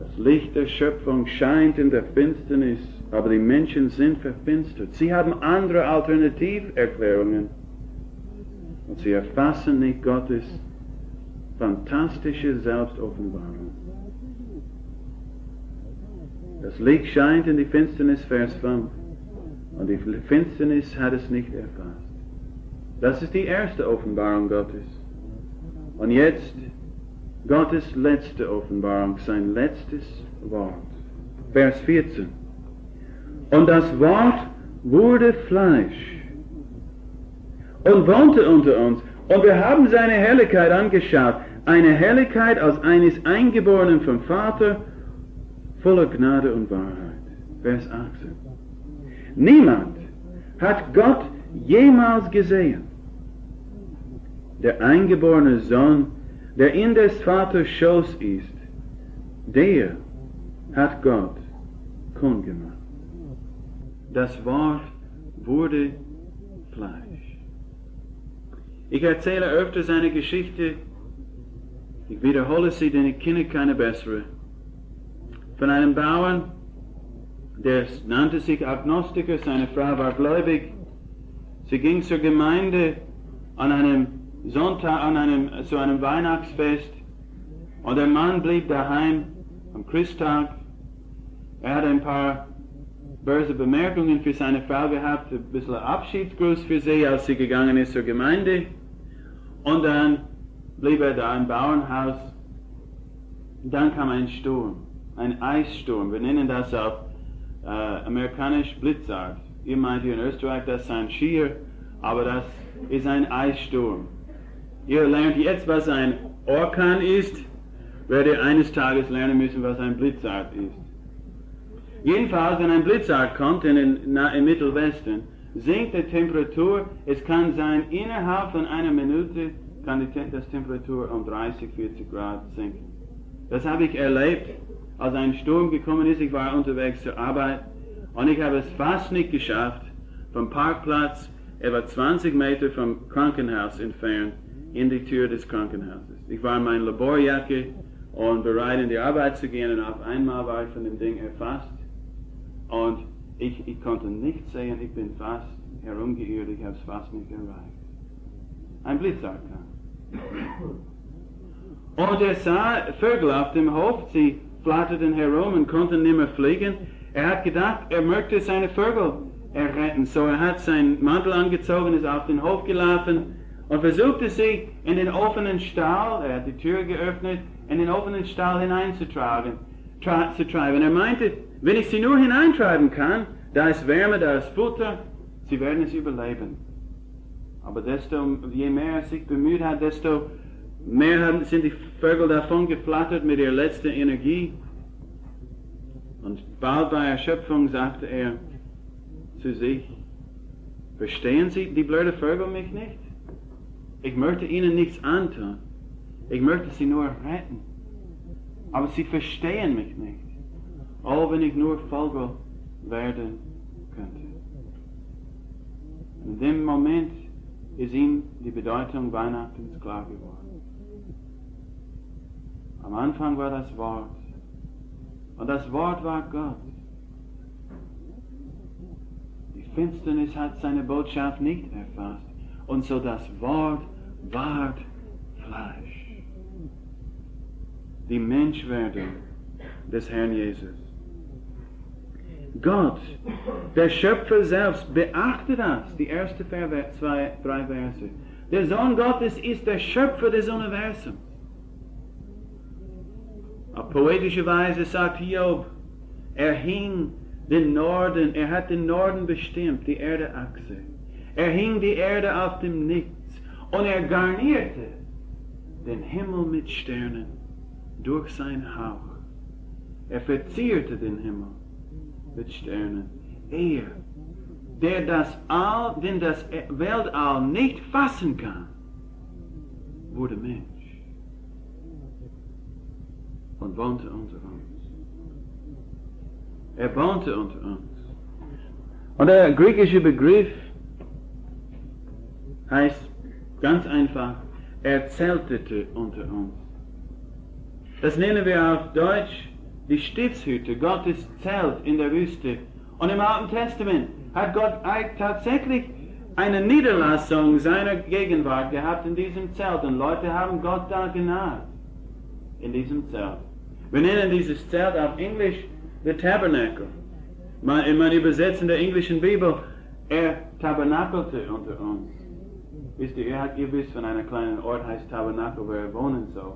Das Licht der Schöpfung scheint in der Finsternis, aber die Menschen sind verfinstert. Sie haben andere Alternativerklärungen und sie erfassen nicht Gottes fantastische Selbstoffenbarung. Das Licht scheint in die Finsternis, Vers 5, und die Finsternis hat es nicht erfasst. Das ist die erste Offenbarung Gottes. Und jetzt Gottes letzte Offenbarung, sein letztes Wort. Vers 14. Und das Wort wurde Fleisch und wohnte unter uns. Und wir haben seine Herrlichkeit angeschaut. Eine Herrlichkeit als eines Eingeborenen vom Vater, voller Gnade und Wahrheit. Vers 18. Niemand hat Gott jemals gesehen. Der eingeborene Sohn, der in des Vaters Schoß ist, der hat Gott kundgemacht. Das Wort wurde Fleisch. Ich erzähle öfters eine Geschichte, ich wiederhole sie, denn ich kenne keine bessere, von einem Bauern, der nannte sich Agnostiker, seine Frau war gläubig. Sie ging zur Gemeinde an einem Sonntag, zu einem Weihnachtsfest, und der Mann blieb daheim am Christtag. Er hat ein paar böse Bemerkungen für seine Frau gehabt, ein bisschen Abschiedsgruß für sie, als sie gegangen ist zur Gemeinde. Und dann blieb er da im Bauernhaus. Dann kam ein Sturm, ein Eissturm. Wir nennen das auf amerikanisch Blitzart. Ihr meint hier in Österreich, das sei ein Skier, aber das ist ein Eissturm. Ihr lernt jetzt, was ein Orkan ist, werdet ihr eines Tages lernen müssen, was ein Blitzart ist. Jedenfalls, wenn ein Blitzart kommt im Mittelwesten, sinkt die Temperatur. Es kann sein, innerhalb von einer Minute kann die Temperatur um 30, 40 Grad sinken. Das habe ich erlebt, als ein Sturm gekommen ist. Ich war unterwegs zur Arbeit und ich habe es fast nicht geschafft, vom Parkplatz etwa 20 Meter vom Krankenhaus entfernt in die Tür des Krankenhauses. Ich war in meiner Laborjacke und bereit in die Arbeit zu gehen, und auf einmal war ich von dem Ding erfasst und ich konnte nichts sehen, ich bin fast herumgeirrt, ich habe es fast nicht erreicht. Ein Blitzart kam. Und er sah Vögel auf dem Hof, sie flatterten herum und konnten nicht mehr fliegen. Er hat gedacht, er möchte seine Vögel erretten, so er hat seinen Mantel angezogen, ist auf den Hof gelaufen und versuchte sie in den offenen Stall, er hat die Tür geöffnet, in den offenen Stall hineinzutreiben. Er meinte, wenn ich sie nur hineintreiben kann, da ist Wärme, da ist Futter, sie werden es überleben. Aber je mehr er sich bemüht hat, desto mehr sind die Vögel davon geflattert mit ihrer letzten Energie. Und bald bei Erschöpfung sagte er zu sich, verstehen Sie, die blöden Vögel, mich nicht? Ich möchte ihnen nichts antun. Ich möchte sie nur retten. Aber sie verstehen mich nicht. Oh, wenn ich nur Vogel werden könnte. In dem Moment ist ihm die Bedeutung Weihnachtens klar geworden. Am Anfang war das Wort. Und das Wort war Gott. Die Finsternis hat seine Botschaft nicht erfasst. Und so das Wort ward Fleisch. Die Menschwerdung des Herrn Jesus. Gott, der Schöpfer selbst, beachte das, die ersten 3 Verse. Der Sohn Gottes ist der Schöpfer des Universums. Poetischerweise sagt Hiob, er hing den Norden, er hat den Norden bestimmt, die Erdeachse. Er hing die Erde auf dem Nichts und er garnierte den Himmel mit Sternen durch sein Hauch. Er verzierte den Himmel mit Sternen. Er, der das Weltall nicht fassen kann, wurde Mensch und wohnte unter uns. Er wohnte unter uns. Und der griechische Begriff heißt ganz einfach, er zeltete unter uns. Das nennen wir auf Deutsch die Stiftshütte, Gottes Zelt in der Wüste. Und im Alten Testament hat Gott tatsächlich eine Niederlassung seiner Gegenwart gehabt in diesem Zelt. Und Leute haben Gott da genaht, in diesem Zelt. Wir nennen dieses Zelt auf Englisch the Tabernacle. Man übersetzt in der englischen Bibel, er tabernakelte unter uns. Wisst ihr, ihr wisst von einem kleinen Ort heißt Tabernakel, wo er wohnen soll.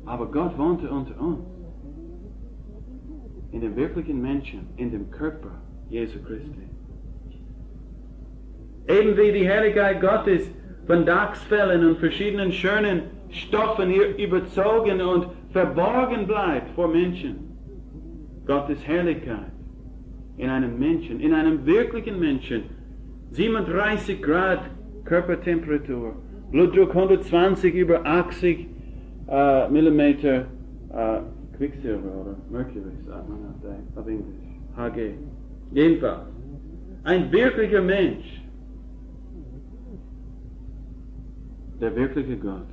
Aber Gott wohnte unter uns. In dem wirklichen Menschen, in dem Körper Jesu Christi. Eben wie die Herrlichkeit Gottes von Dachsfellen und verschiedenen schönen Stoffen hier überzogen und verborgen bleibt vor Menschen. Gottes Herrlichkeit in einem Menschen, in einem wirklichen Menschen. 37 Grad Körpertemperatur, Blutdruck 120 über 80 Millimeter Quicksilver oder Mercury, sagt man auf Englisch, Hg. Jedenfalls, ein wirklicher Mensch, der wirkliche Gott.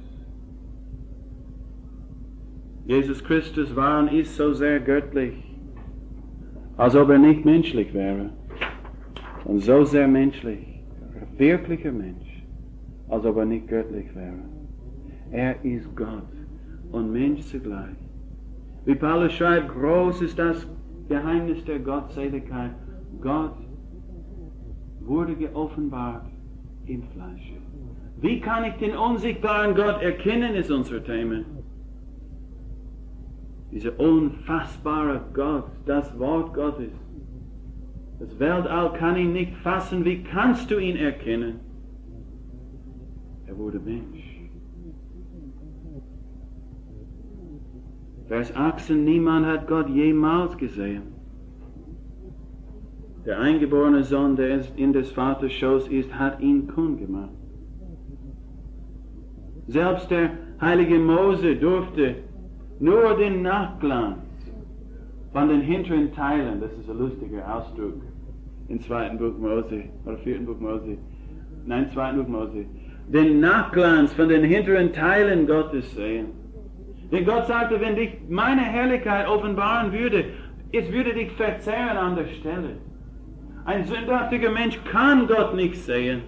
Jesus Christus war und ist so sehr göttlich, als ob er nicht menschlich wäre. Und so sehr menschlich, ein wirklicher Mensch, als ob er nicht göttlich wäre. Er ist Gott und Mensch zugleich. Wie Paulus schreibt, groß ist das Geheimnis der Gottseligkeit. Gott wurde geoffenbart im Fleische. Wie kann ich den unsichtbaren Gott erkennen, ist unser Thema. Dieser unfassbare Gott, das Wort Gottes. Das Weltall kann ihn nicht fassen. Wie kannst du ihn erkennen? Er wurde Mensch. Vers 18, niemand hat Gott jemals gesehen. Der eingeborene Sohn, der in des Vaters Schoß ist, hat ihn kundgemacht. Selbst der heilige Mose durfte nur den Nachglanz von den hinteren Teilen, das ist ein lustiger Ausdruck, im 2. Buch Mose, oder 4. Buch Mose, nein, 2. Buch Mose, den Nachglanz von den hinteren Teilen Gottes sehen. Denn Gott sagte, wenn dich meine Herrlichkeit offenbaren würde, es würde dich verzehren an der Stelle. Ein sündhaftiger Mensch kann Gott nicht sehen.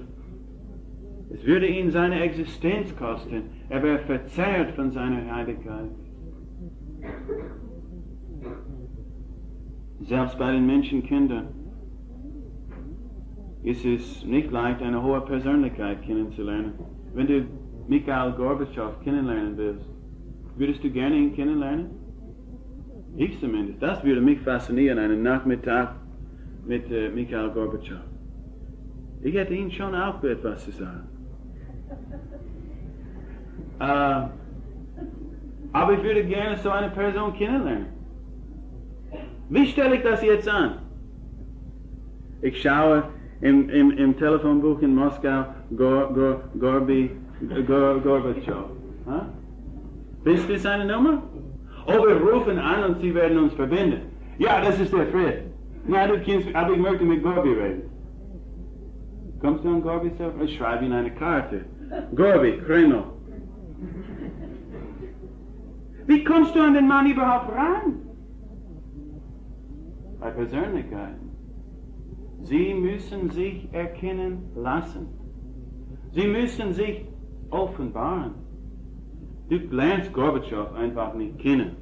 Es würde ihn seine Existenz kosten. Er wäre verzehrt von seiner Heiligkeit. Selbst bei den Menschenkindern ist es nicht leicht, eine hohe Persönlichkeit kennenzulernen. Wenn du Mikhail Gorbatschow kennenlernen willst, würdest du gerne ihn kennenlernen? Ich zumindest. Das würde mich faszinieren, einen Nachmittag mit Mikhail Gorbatschow. Ich hätte ihn schon auch etwas zu sagen. Aber ich würde gerne so eine Person kennenlernen. Wie stelle ich das jetzt an? Ich schaue im Telefonbuch in Moskau Gorbatschow. Huh? Wisst ihr seine Nummer? Oh, wir rufen an und sie werden uns verbinden. Ja, das ist der Fred. Na, du kennst, aber ich möchte mit Gorbi reden. Kommst du an Gorbi? Ich schreibe ihm eine Karte. Gorbi, Kreml. Wie kommst du an den Mann überhaupt ran? Bei Persönlichkeiten. Sie müssen sich erkennen lassen. Sie müssen sich offenbaren. Du lernst Gorbatschow einfach nicht kennen.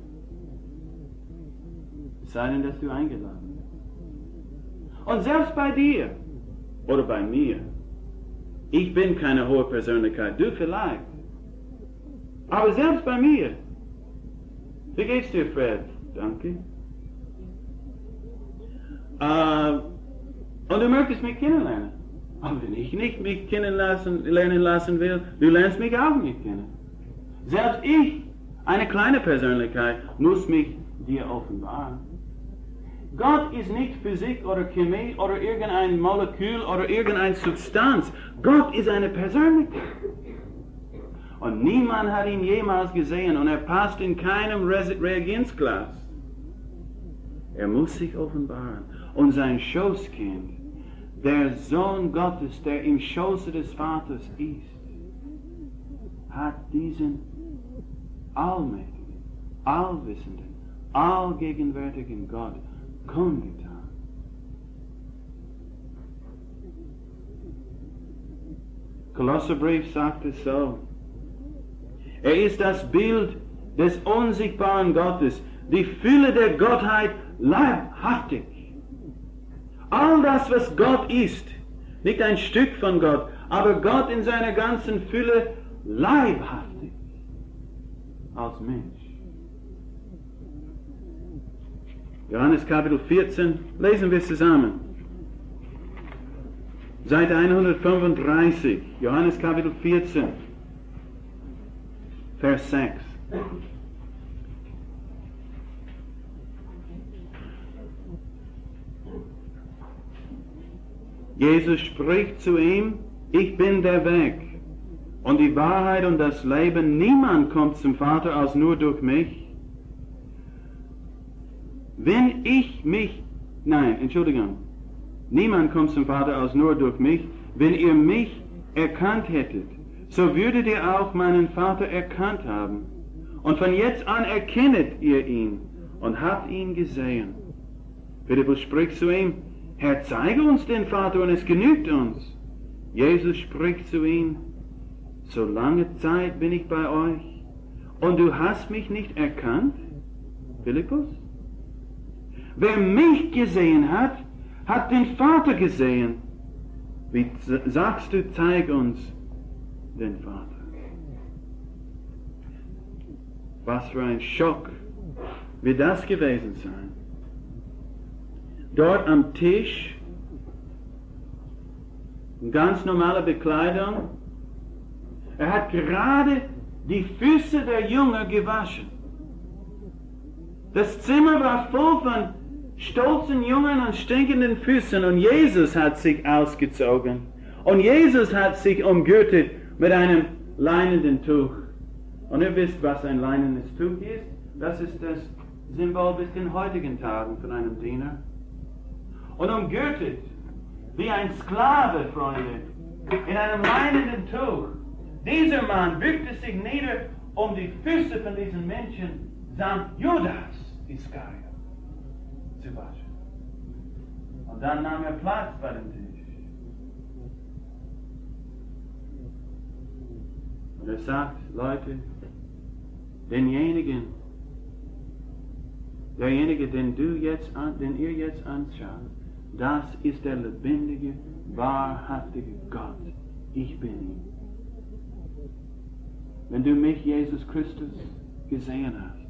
Es sei denn, dass du eingeladen bist. Und selbst bei dir oder bei mir, ich bin keine hohe Persönlichkeit, du vielleicht. Aber selbst bei mir Wie geht's dir, Fred? Danke. Und du möchtest mich kennenlernen. Aber wenn ich nicht mich lernen lassen will, du lernst mich auch nicht kennen. Selbst ich, eine kleine Persönlichkeit, muss mich dir offenbaren. Gott ist nicht Physik oder Chemie oder irgendein Molekül oder irgendeine Substanz. Gott ist eine Persönlichkeit. Und niemand hat ihn jemals gesehen und er passt in keinem Reagenzglas. Er muss sich offenbaren. Und sein Schoßkind, der Sohn Gottes, der im Schoße des Vaters ist, hat diesen allmächtigen, allwissenden, allgegenwärtigen Gott kundgetan. Kolosserbrief sagt es so. Er ist das Bild des unsichtbaren Gottes, die Fülle der Gottheit leibhaftig. All das, was Gott ist, nicht ein Stück von Gott, aber Gott in seiner ganzen Fülle leibhaftig als Mensch. Johannes Kapitel 14, lesen wir zusammen. Seite 135, Johannes Kapitel 14, Vers 6. Jesus spricht zu ihm, ich bin der Weg und die Wahrheit und das Leben. Niemand kommt zum Vater als nur durch mich. Niemand kommt zum Vater als nur durch mich. Wenn ihr mich erkannt hättet, so würdet ihr auch meinen Vater erkannt haben. Und von jetzt an erkennet ihr ihn und habt ihn gesehen. Philippus spricht zu ihm, Herr, zeige uns den Vater und es genügt uns. Jesus spricht zu ihm, so lange Zeit bin ich bei euch und du hast mich nicht erkannt, Philippus? Wer mich gesehen hat, hat den Vater gesehen. Wie sagst du, zeig uns den Vater? Was für ein Schock wird das gewesen sein? Dort am Tisch, in ganz normaler Bekleidung, er hat gerade die Füße der Jünger gewaschen. Das Zimmer war voll von stolzen Jüngern und stinkenden Füßen und Jesus hat sich ausgezogen und Jesus hat sich umgürtet mit einem leinenen Tuch. Und ihr wisst, was ein leinenes Tuch ist? Das ist das Symbol bis den heutigen Tagen von einem Diener. Und umgürtet wie ein Sklave, Freunde, in einem leinenen Tuch. Dieser Mann bückte sich nieder, um die Füße von diesen Menschen samt Judas Iskariot zu waschen. Und dann nahm er Platz bei dem Tisch. Und er sagt, Leute, derjenige, den ihr jetzt anschaut, das ist der lebendige, wahrhaftige Gott. Ich bin ihn. Wenn du mich, Jesus Christus, gesehen hast,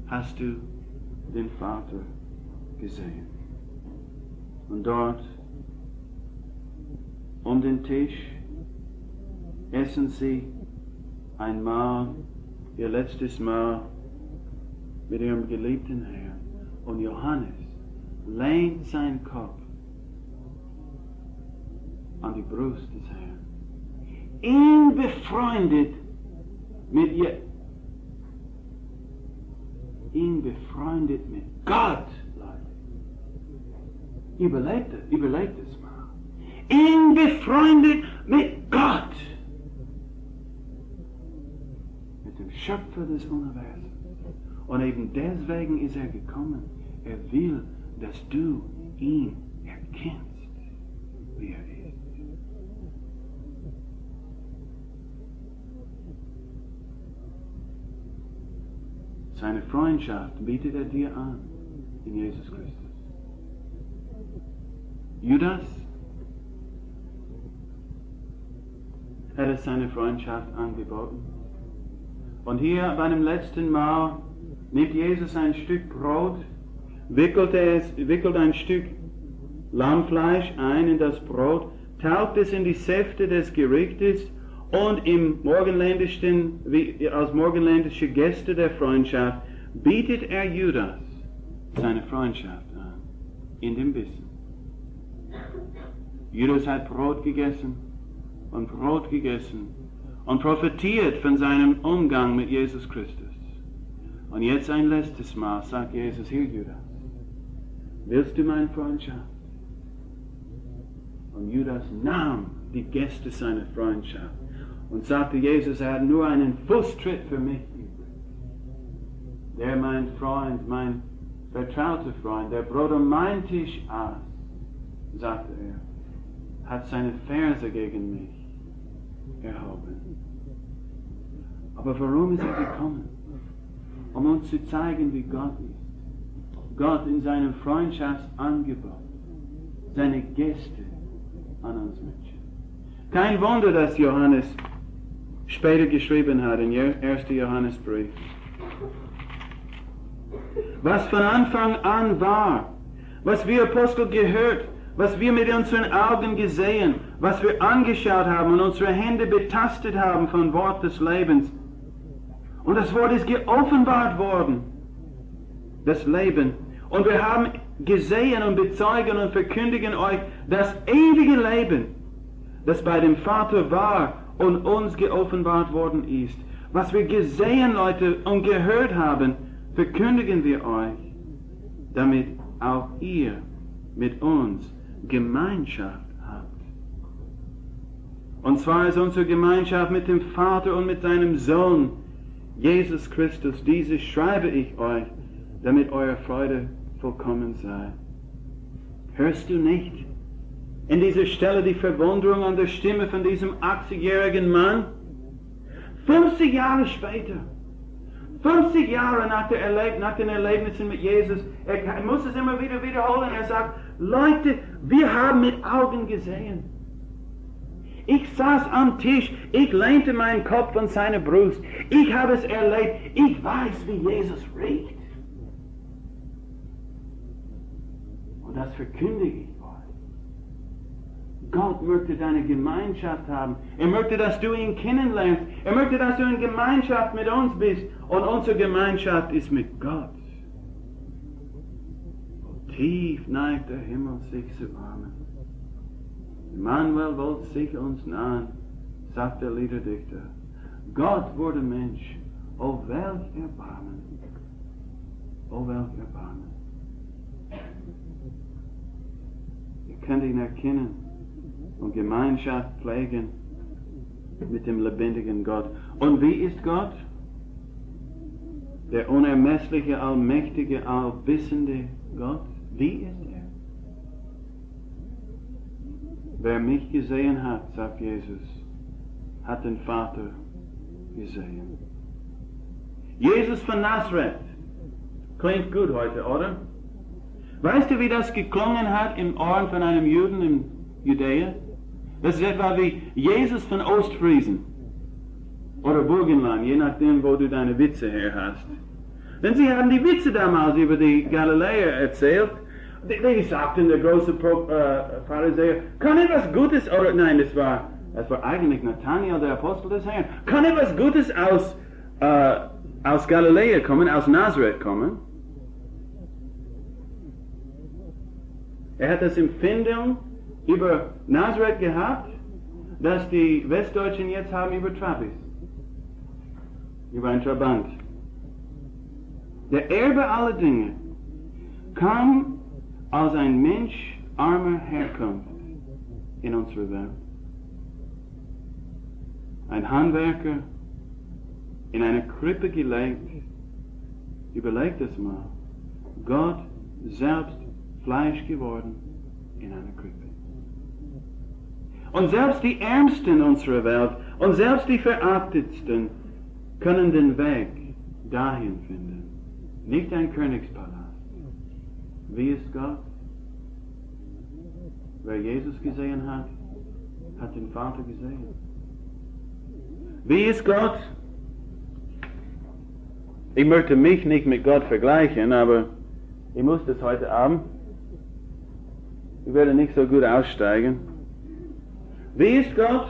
hast du den Vater gesehen. Und dort um den Tisch essen sie ein Mahl, ihr letztes Mahl mit ihrem geliebten Herrn. Und Johannes lehnt seinen Kopf an die Brust des Herrn. Ihn befreundet mit Gott, Leute. Überlegt es mal. Ihn befreundet mit Gott. Mit dem Schöpfer des Universums. Und eben deswegen ist er gekommen. Er will, dass du ihn erkennst, wie er ist. Seine Freundschaft bietet er dir an in Jesus Christus. Judas hat es seine Freundschaft angeboten. Und hier bei dem letzten Mal nimmt Jesus ein Stück Brot, wickelt ein Stück Lammfleisch ein in das Brot, taucht es in die Säfte des Gerichtes und als morgenländische Gäste der Freundschaft bietet er Judas seine Freundschaft an, in dem Bissen. Judas hat Brot gegessen und profitiert von seinem Umgang mit Jesus Christus. Und jetzt ein letztes Mal sagt Jesus, hier Judas, willst du meine Freundschaft? Und Judas nahm die Gäste seiner Freundschaft und sagte Jesus, er hat nur einen Fußtritt für mich übrig. Der mein Freund, mein vertrauter Freund, der Brot um meinen Tisch aß, sagte er, hat seine Ferse gegen mich erhoben. Aber warum ist er gekommen? Um uns zu zeigen, wie Gott ist. Gott in seinem Freundschaftsangebot seine Gäste an uns Menschen. Kein Wunder, dass Johannes später geschrieben hat in 1. Johannesbrief. Was von Anfang an war, was wir Apostel gehört, was wir mit unseren Augen gesehen, was wir angeschaut haben und unsere Hände betastet haben vom Wort des Lebens. Und das Wort ist geoffenbart worden, das Leben. Und wir haben gesehen und bezeugen und verkündigen euch das ewige Leben, das bei dem Vater war und uns geoffenbart worden ist. Was wir gesehen, Leute, und gehört haben, verkündigen wir euch, damit auch ihr mit uns Gemeinschaft habt. Und zwar ist unsere Gemeinschaft mit dem Vater und mit seinem Sohn, Jesus Christus. Dieses schreibe ich euch, damit eure Freude vollkommen sei. Hörst du nicht in dieser Stelle die Verwunderung an der Stimme von diesem 80-jährigen Mann? 50 Jahre später, 50 Jahre nach den Erlebnissen mit Jesus, er muss es immer wieder wiederholen, er sagt, Leute, wir haben mit Augen gesehen. Ich saß am Tisch, ich lehnte meinen Kopf an seine Brust, ich habe es erlebt, ich weiß, wie Jesus riecht. Und das verkündige ich euch. Gott möchte deine Gemeinschaft haben. Er möchte, dass du ihn kennenlernst. Er möchte, dass du in Gemeinschaft mit uns bist. Und unsere Gemeinschaft ist mit Gott. Und tief neigt der Himmel sich zu armen. Emmanuel wollte sich uns nahen, sagt der Liederdichter. Gott wurde Mensch. Oh, welch Erbarmen. Oh, welch Erbarmen. Ihr könnt ihn erkennen und Gemeinschaft pflegen mit dem lebendigen Gott. Und wie ist Gott? Der unermessliche, allmächtige, allwissende Gott. Wie ist er? Wer mich gesehen hat, sagt Jesus, hat den Vater gesehen. Jesus von Nazareth. Klingt gut heute, oder? Weißt du, wie das geklungen hat im Ohren von einem Juden in Judäa? Das ist etwa wie Jesus von Ostfriesen oder Burgenland, je nachdem, wo du deine Witze her hast. Denn sie haben die Witze damals über die Galiläer erzählt. Die sagten, der große Pharisäer, kann etwas Gutes, oder nein, das war eigentlich Nathanael, der Apostel des Herrn, kann etwas Gutes aus Galiläa kommen, aus Nazareth kommen? Er hat das Empfinden über Nazareth gehabt, das die Westdeutschen jetzt haben über Trappis, über einen Trabant. Der Erbe aller Dinge kam als ein Mensch armer Herkunft in unserer Welt. Ein Handwerker in einer Krippe gelegt. Überlegt es mal. Gott selbst Fleisch geworden in einer Krippe. Und selbst die Ärmsten unserer Welt und selbst die Verachtetsten können den Weg dahin finden. Nicht ein Königspalast. Wie ist Gott? Wer Jesus gesehen hat, hat den Vater gesehen. Wie ist Gott? Ich möchte mich nicht mit Gott vergleichen, aber ich muss das heute Abend. Ich werde nicht so gut aussteigen. Wie ist Gott?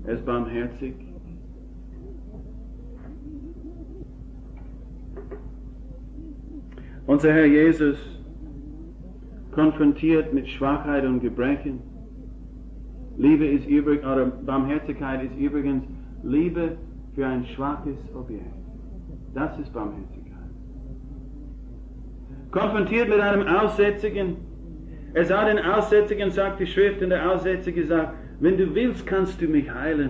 Er ist barmherzig. Unser Herr Jesus konfrontiert mit Schwachheit und Gebrechen. Liebe ist übrigens, oder Barmherzigkeit ist übrigens Liebe für ein schwaches Objekt. Das ist Barmherzigkeit. Konfrontiert mit einem Aussätzigen. Er sah den Aussätzigen, sagt die Schrift, und der Aussätzige sagt, wenn du willst, kannst du mich heilen.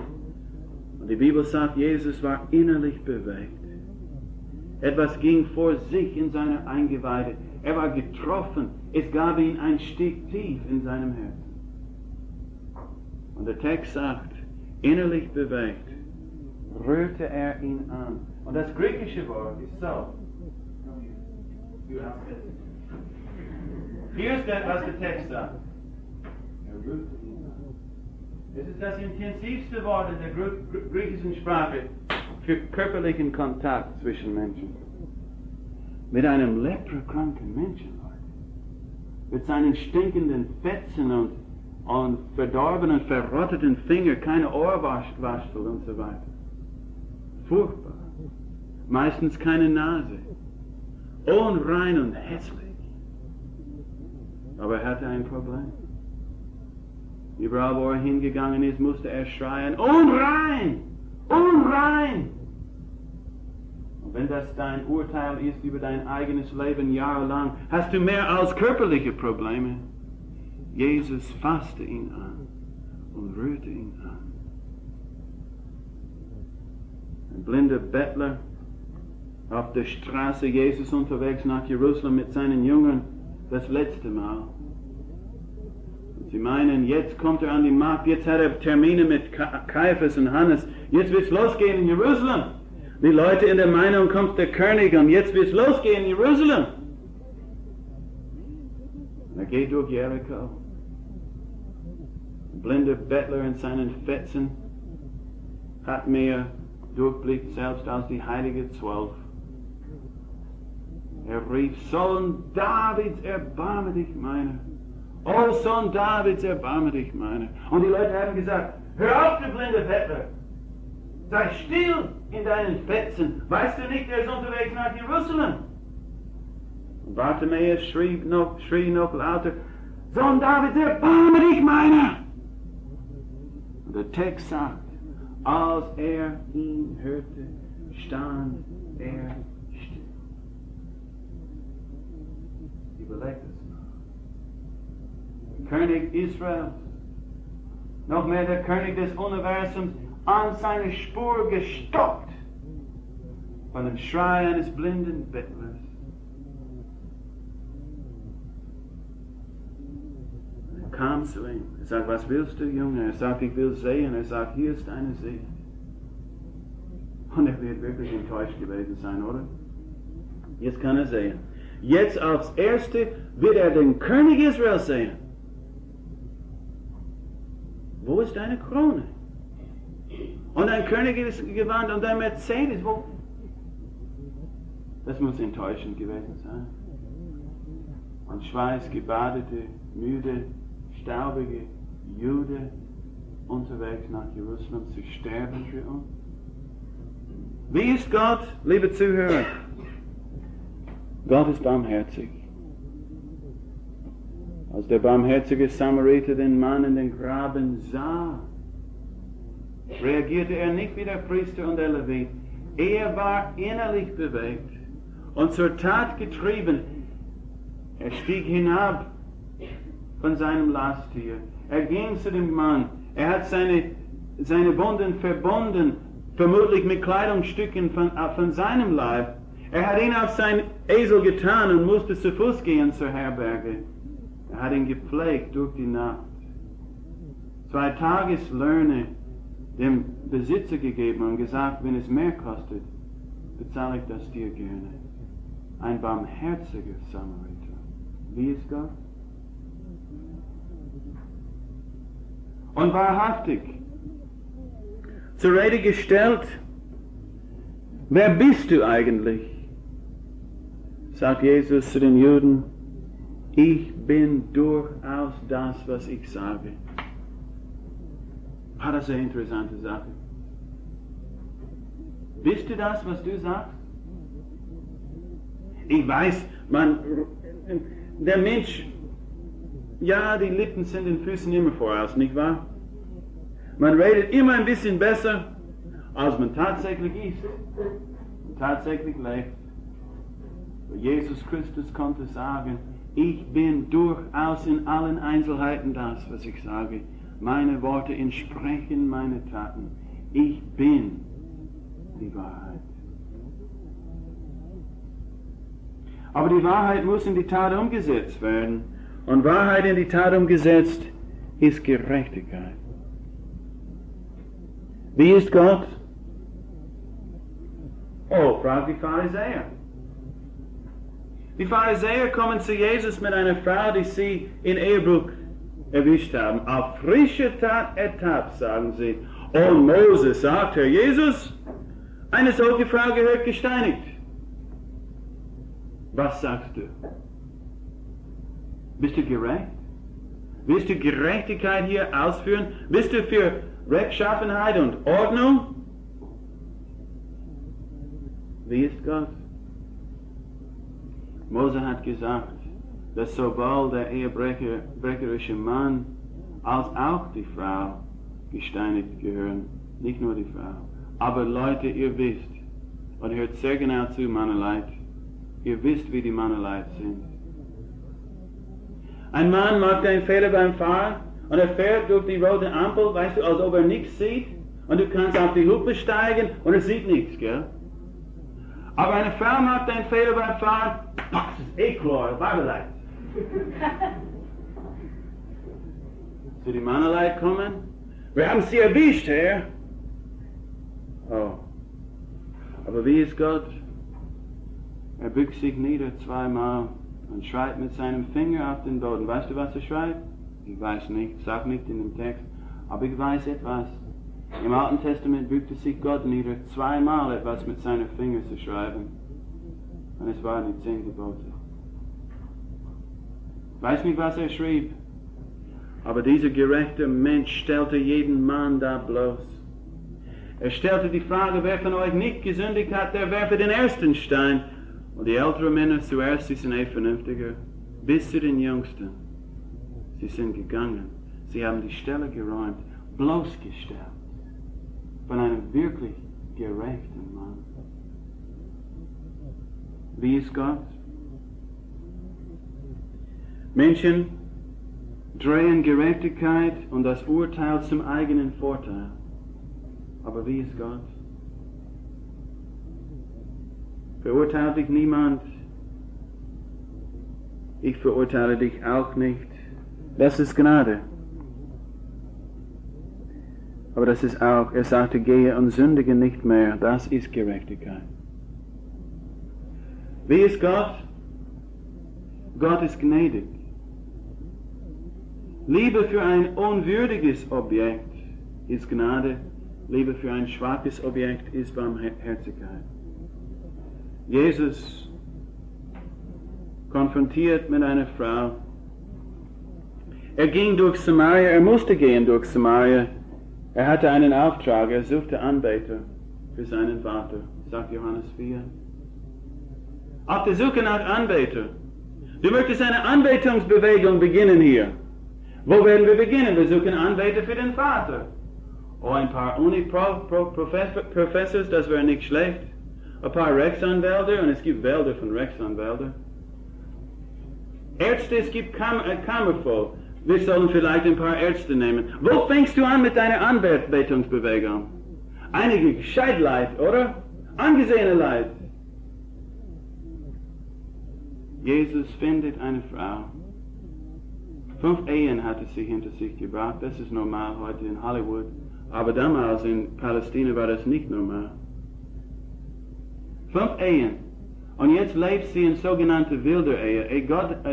Und die Bibel sagt, Jesus war innerlich bewegt. Etwas ging vor sich in seine Eingeweide. Er war getroffen. Es gab ihm einen Stich tief in seinem Herzen. Und der Text sagt, innerlich bewegt, rührte er ihn an. Und das griechische Wort ist so. Hier ist das, was der Text sagt. Er rührte ihn an. Es ist das intensivste Wort in der griechischen Sprache für körperlichen Kontakt zwischen Menschen. Mit einem leprakranken Menschen, Leute. Mit seinen stinkenden Fetzen und verdorbenen, verrotteten Fingern, keine Ohrwaschel und so weiter. Furchtbar. Meistens keine Nase. Unrein und hässlich. Aber er hatte ein Problem. Überall, wo er hingegangen ist, musste er schreien, unrein! Unrein! Und wenn das dein Urteil ist über dein eigenes Leben jahrelang, hast du mehr als körperliche Probleme. Jesus fasste ihn an und rührte ihn an. Ein blinder Bettler auf der Straße, Jesus unterwegs nach Jerusalem mit seinen Jüngern, das letzte Mal. Und sie meinen, jetzt kommt er an die Markt, jetzt hat er Termine mit Kaiphas und Hannes, jetzt wird es losgehen in Jerusalem. Die Leute in der Meinung, kommt der König und jetzt wird es losgehen in Jerusalem. Und er geht durch Jericho. Ein blinder Bettler in seinen Fetzen hat mehr Durchblick selbst als die Heilige 12. Er rief, Sohn Davids, erbarme dich meiner. O Sohn Davids, erbarme dich meiner. Und die Leute haben gesagt, hör auf, du blinde Bettler. Sei still in deinen Fetzen. Weißt du nicht, er ist unterwegs nach Jerusalem? Und Bartimäus schrie noch lauter, Sohn Davids, erbarme dich meiner. Und der Text sagt, als er ihn hörte, stand er still. Überlegt es mal. König Israels, noch mehr der König des Universums, an seine Spur gestoppt von dem Schrei eines blinden Bettlers. Er kam zu ihm. Er sagt, was willst du, Junge? Er sagt, ich will sehen. Er sagt, hier ist deine Sicht. Und er wird wirklich enttäuscht gewesen sein, oder? Jetzt kann er sehen. Jetzt als Erste wird er den König Israels sehen. Wo ist deine Krone? Und ein königliches Gewand und ein Mercedes, wo? Das muss enttäuschend gewesen sein. Und schweißgebadete, müde, staubige Jude unterwegs nach Jerusalem zu sterben für uns. Wie ist Gott, liebe Zuhörer? Gott ist barmherzig. Als der barmherzige Samariter den Mann in den Graben sah, reagierte er nicht wie der Priester und der Levit. Er war innerlich bewegt und zur Tat getrieben. Er stieg hinab von seinem Lasttier. Er ging zu dem Mann. Er hat seine Wunden verbunden, vermutlich mit Kleidungsstücken von seinem Leib. Er hat ihn auf sein Esel getan und musste zu Fuß gehen zur Herberge. Er hat ihn gepflegt durch die Nacht. 2 Tageslöhne dem Besitzer gegeben und gesagt, wenn es mehr kostet, bezahle ich das dir gerne. Ein barmherziger Samariter. Wie ist Gott? Und wahrhaftig zur Rede gestellt, wer bist du eigentlich? Sagt Jesus zu den Juden, ich bin durchaus das, was ich sage. Das ist eine interessante Sache. Bist du das, was du sagst? Ich weiß, der Mensch, ja, die Lippen sind den Füßen immer voraus, nicht wahr? Man redet immer ein bisschen besser, als man tatsächlich ist und tatsächlich lebt. Jesus Christus konnte sagen, ich bin durchaus in allen Einzelheiten das, was ich sage. Meine Worte entsprechen meine Taten. Ich bin die Wahrheit. Aber die Wahrheit muss in die Tat umgesetzt werden. Und Wahrheit in die Tat umgesetzt ist Gerechtigkeit. Wie ist Gott? Oh, fragt die Pharisäer. Die Pharisäer kommen zu Jesus mit einer Frau, die sie in Ehebruch erwischt haben. Auf frische Tat ertappt, sagen sie. Und Mose sagt, Herr Jesus, eine solche Frau gehört gesteinigt. Was sagst du? Bist du gerecht? Willst du Gerechtigkeit hier ausführen? Bist du für Rechtschaffenheit und Ordnung? Wie ist Gott? Mose hat gesagt, dass sowohl der ehebrecherische Mann als auch die Frau gesteinigt gehören. Nicht nur die Frau. Aber Leute, ihr wisst, und hört sehr genau zu, Manneleid, ihr wisst, wie die Manneleid sind. Ein Mann macht einen Fehler beim Fahren und er fährt durch die rote Ampel, weißt du, als ob er nichts sieht, und du kannst auf die Hupe steigen und er sieht nichts, gell? Aber eine Frau macht einen Fehler beim Fahren, das ist eh klar, Manneleid. Zu die Manneleid kommen, wir haben sie erwischt, Herr. Oh, aber wie ist Gott? Er bückt sich nieder zweimal und schreibt mit seinem Finger auf den Boden. Weißt du, was er schreibt? Ich weiß nicht, sag nicht in dem Text, aber ich weiß etwas. Im Alten Testament bückte sich Gott nieder, zweimal etwas mit seinen Fingern zu schreiben. Und es waren die 10 Gebote. Ich weiß nicht, was er schrieb, aber dieser gerechte Mensch stellte jeden Mann da bloß. Er stellte die Frage, wer von euch nicht gesündigt hat, der werfe den ersten Stein. Und die älteren Männer zuerst, sie sind vernünftiger, bis zu den Jüngsten. Sie sind gegangen. Sie haben die Stelle geräumt, bloßgestellt von einem wirklich gerechten Mann. Wie ist Gott? Menschen drehen Gerechtigkeit und das Urteil zum eigenen Vorteil. Aber wie ist Gott? Verurteilt dich niemand. Ich verurteile dich auch nicht. Das ist Gnade. Aber das ist auch, er sagte, gehe und sündige nicht mehr. Das ist Gerechtigkeit. Wie ist Gott? Gott ist gnädig. Liebe für ein unwürdiges Objekt ist Gnade. Liebe für ein schwaches Objekt ist Barmherzigkeit. Jesus konfrontiert mit einer Frau. Er ging durch Samaria, er musste gehen durch Samaria. Er hatte einen Auftrag, er suchte Anbeter für seinen Vater, sagt Johannes 4. Auf der Suche nach Anbeter. Du möchtest eine Anbetungsbewegung beginnen hier. Wo werden wir beginnen? Wir suchen Anbeter für den Vater. Oh, ein paar Uni-Professors, das wäre nicht schlecht. Ein paar Rechtsanwälte, und es gibt Wälder von Rechtsanwälten. Ärzte, es gibt Kammer voll. Wir sollen vielleicht ein paar Ärzte nehmen. Wo fängst du an mit deiner Anbetungsbewegung? Einige gescheit Leid, oder? Angesehene Leid. Jesus findet eine Frau. 5 Ehen hatte sie hinter sich gebracht. Das ist normal heute in Hollywood. Aber damals in Palästina war das nicht normal. 5 Ehen. Und jetzt lebt sie in sogenannter wilder Ehe.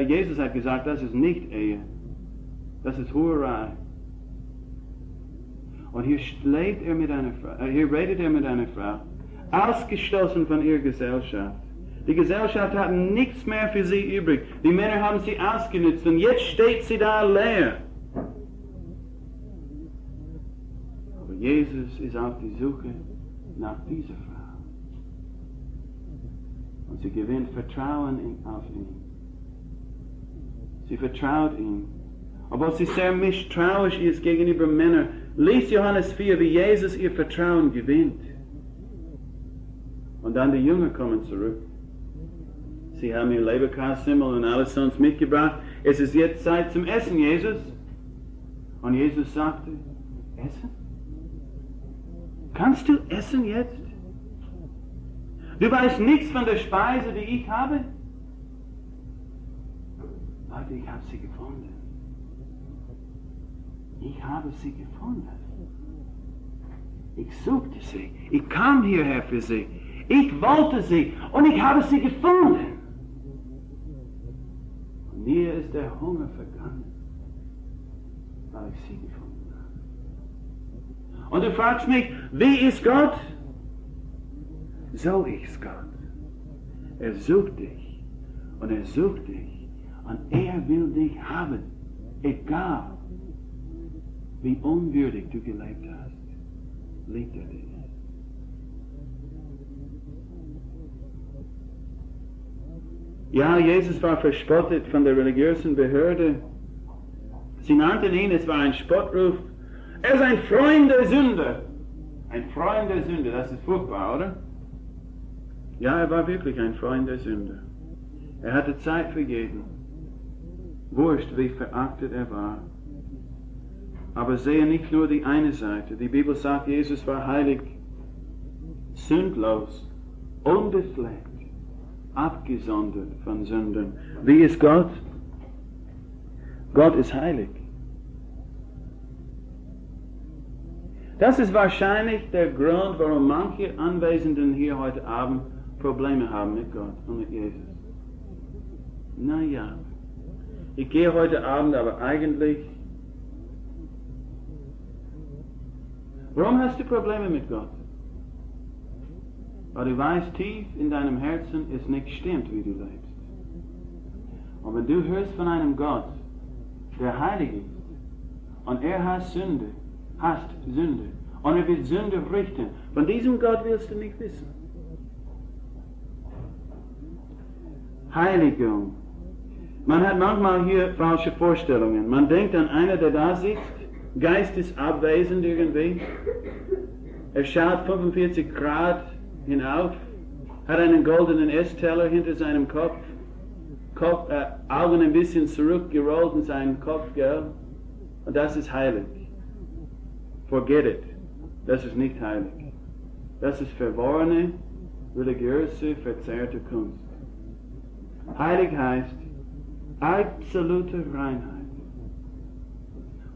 Jesus hat gesagt, das ist nicht Ehe. Das ist Hurerei. Und hier redet er mit einer Frau. ausgestoßen von ihrer Gesellschaft. Die Gesellschaft hat nichts mehr für sie übrig. Die Männer haben sie ausgenutzt und jetzt steht sie da leer. Aber Jesus ist auf die Suche nach dieser Frau. Und sie gewinnt Vertrauen auf ihn. Sie vertraut ihm. Obwohl sie sehr misstrauisch ist gegenüber Männern. Lies Johannes 4, wie Jesus ihr Vertrauen gewinnt. Und dann die Jünger kommen zurück. Sie haben ihr Leberkassimmel und alles sonst mitgebracht. Es ist jetzt Zeit zum Essen, Jesus. Und Jesus sagte, Essen? Kannst du essen jetzt? Du weißt nichts von der Speise, die ich habe? Leute, ich habe sie gefunden. Ich habe sie gefunden. Ich suchte sie. Ich kam hierher für sie. Ich wollte sie und ich habe sie gefunden. Und mir ist der Hunger vergangen, weil ich sie gefunden habe. Und du fragst mich, wie ist Gott? So ist Gott. Er sucht dich und er sucht dich und er will dich haben, egal wie unwürdig du gelebt hast, liebt er dich. Ja, Jesus war verspottet von der religiösen Behörde. Sie nannten ihn, es war ein Spottruf, er ist ein Freund der Sünder. Ein Freund der Sünder, das ist furchtbar, oder? Ja, er war wirklich ein Freund der Sünder. Er hatte Zeit für jeden. Wurscht, wie verachtet er war. Aber sehe nicht nur die eine Seite. Die Bibel sagt, Jesus war heilig, sündlos, unbefleckt, abgesondert von Sündern. Wie ist Gott? Gott ist heilig. Das ist wahrscheinlich der Grund, warum manche Anwesenden hier heute Abend Probleme haben mit Gott und mit Jesus. Naja, ich gehe heute Abend aber eigentlich. Warum hast du Probleme mit Gott? Weil du weißt, tief in deinem Herzen es nicht stimmt, wie du lebst. Und wenn du hörst von einem Gott, der heilig ist, und er hasst Sünde, und er wird Sünde richten, von diesem Gott willst du nicht wissen. Heiligung. Man hat manchmal hier falsche Vorstellungen. Man denkt an einen, der da sitzt, geistesabwesend irgendwie. Er schaut 45 Grad hinauf, hat einen goldenen Essteller hinter seinem Kopf, Augen ein bisschen zurückgerollt in seinen Kopf, gell? Und das ist heilig. Forget it. Das ist nicht heilig. Das ist verworrene, religiöse, verzerrte Kunst. Heilig heißt absolute Reinheit,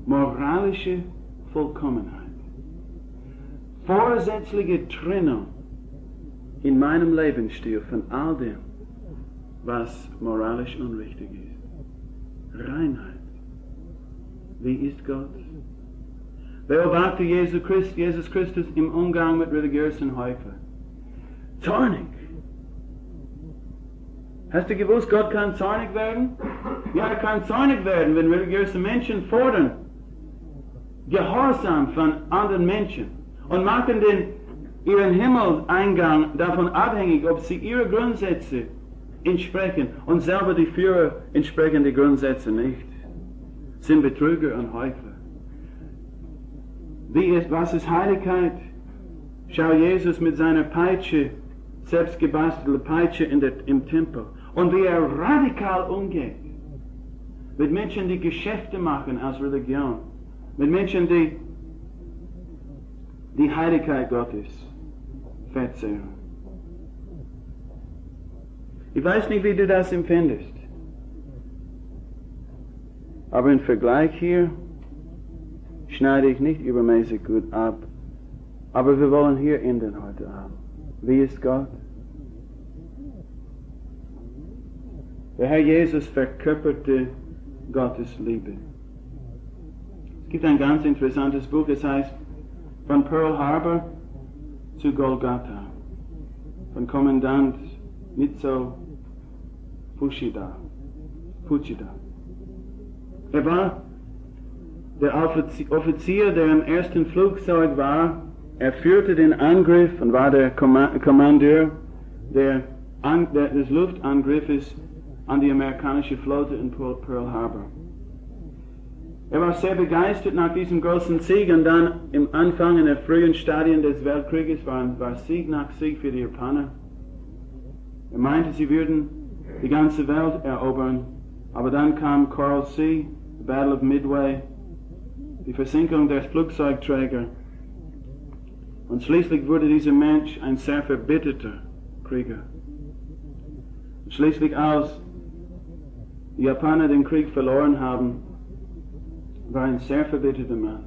moralische Vollkommenheit, vorsätzliche Trennung in meinem Lebensstil von all dem, was moralisch unrichtig ist. Reinheit. Wie ist Gott? Beobachte Jesus Christus im Umgang mit religiösen Häufern. Zornig. Hast du gewusst, Gott kann zornig werden? Ja, er kann zornig werden, wenn religiöse Menschen fordern Gehorsam von anderen Menschen und machen ihren Himmeleingang davon abhängig, ob sie ihre Grundsätze entsprechen und selber die Führer entsprechen die Grundsätze nicht. Sind Betrüger und Heuchler. Was ist Heiligkeit? Schau Jesus mit seiner Peitsche, selbstgebastelte Peitsche im Tempel. Und wie er radikal umgeht mit Menschen, die Geschäfte machen als Religion, mit Menschen, die die Heiligkeit Gottes verzehren. Ich weiß nicht, wie du das empfindest, aber im Vergleich hier schneide ich nicht übermäßig gut ab, aber wir wollen hier enden heute Abend. Wie ist Gott? Der Herr Jesus verkörperte Gottes Liebe. Es gibt ein ganz interessantes Buch, es heißt Von Pearl Harbor zu Golgatha. von Kommandant Mitzo Fuchida. Er war der Offizier, der im ersten Flugzeug war. Er führte den Angriff und war der Kommandeur des Luftangriffes an die amerikanische Flotte in Pearl Harbor. Er war sehr begeistert nach diesem großen Sieg und dann im Anfang in den frühen Stadien des Weltkrieges war Sieg nach Sieg für die Japaner. Er meinte, sie würden die ganze Welt erobern, aber dann kam Coral Sea, the Battle of Midway, die Versenkung des Flugzeugträgers. Und schließlich wurde dieser Mensch ein sehr verbitterter Krieger. Und schließlich, als die Japaner den Krieg verloren haben, war ein sehr verbitterter Mann.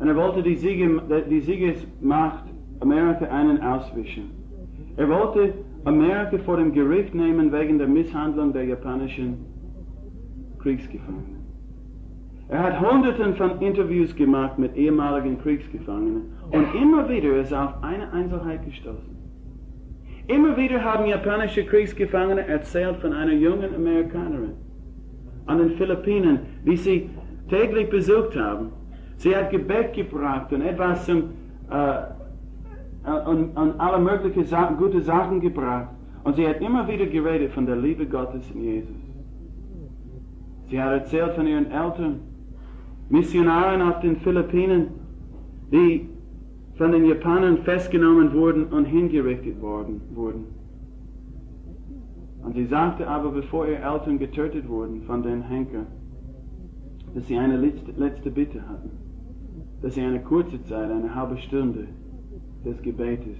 Und er wollte die Siegesmacht Amerika einen auswischen. Er wollte Amerika vor dem Gericht nehmen wegen der Misshandlung der japanischen Kriegsgefangenen. Er hat Hunderten von Interviews gemacht mit ehemaligen Kriegsgefangenen und immer wieder ist er auf eine Einzelheit gestoßen. Immer wieder haben japanische Kriegsgefangene erzählt von einer jungen Amerikanerin an den Philippinen, die sie täglich besucht haben. Sie hat Gebet gebracht und etwas und alle möglichen gute Sachen gebracht. Und sie hat immer wieder geredet von der Liebe Gottes in Jesus. Sie hat erzählt von ihren Eltern, Missionaren auf den Philippinen, die von den Japanern festgenommen wurden und hingerichtet wurden. Und sie sagte aber, bevor ihre Eltern getötet wurden von den Henkern, dass sie eine letzte Bitte hatten, dass sie eine kurze Zeit, eine halbe Stunde des Gebetes,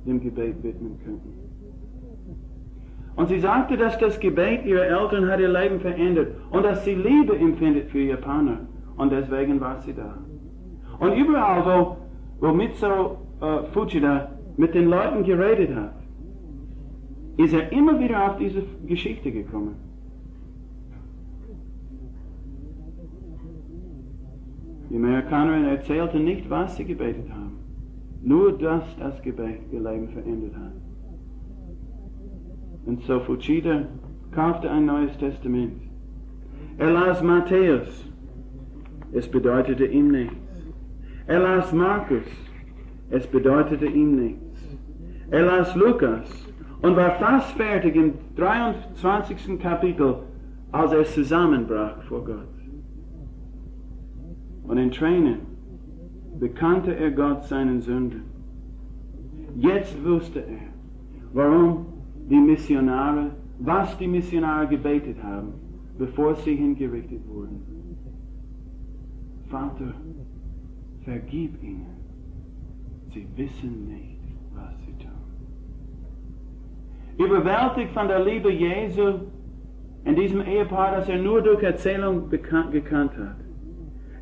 dem Gebet widmen könnten. Und sie sagte, dass das Gebet ihrer Eltern hat ihr Leben verändert und dass sie Liebe empfindet für Japaner und deswegen war sie da. Und überall, wo Mitzo Fuchida mit den Leuten geredet hat, ist er immer wieder auf diese Geschichte gekommen. Die Amerikanerin erzählte nicht, was sie gebetet haben, nur dass das Gebet ihr Leben verändert hat. Und so Fuchida kaufte ein neues Testament. Er las Matthäus, es bedeutete ihm nichts. Er las Markus, es bedeutete ihm nichts. Er las Lukas und war fast fertig im 23. Kapitel, als er zusammenbrach vor Gott. Und in Tränen bekannte er Gott seinen Sünden. Jetzt wusste er, was die Missionare gebetet haben, bevor sie hingerichtet wurden. Vater, vergib ihnen, sie wissen nicht, was sie tun. Überwältigt von der Liebe Jesu in diesem Ehepaar, das er nur durch Erzählung gekannt hat,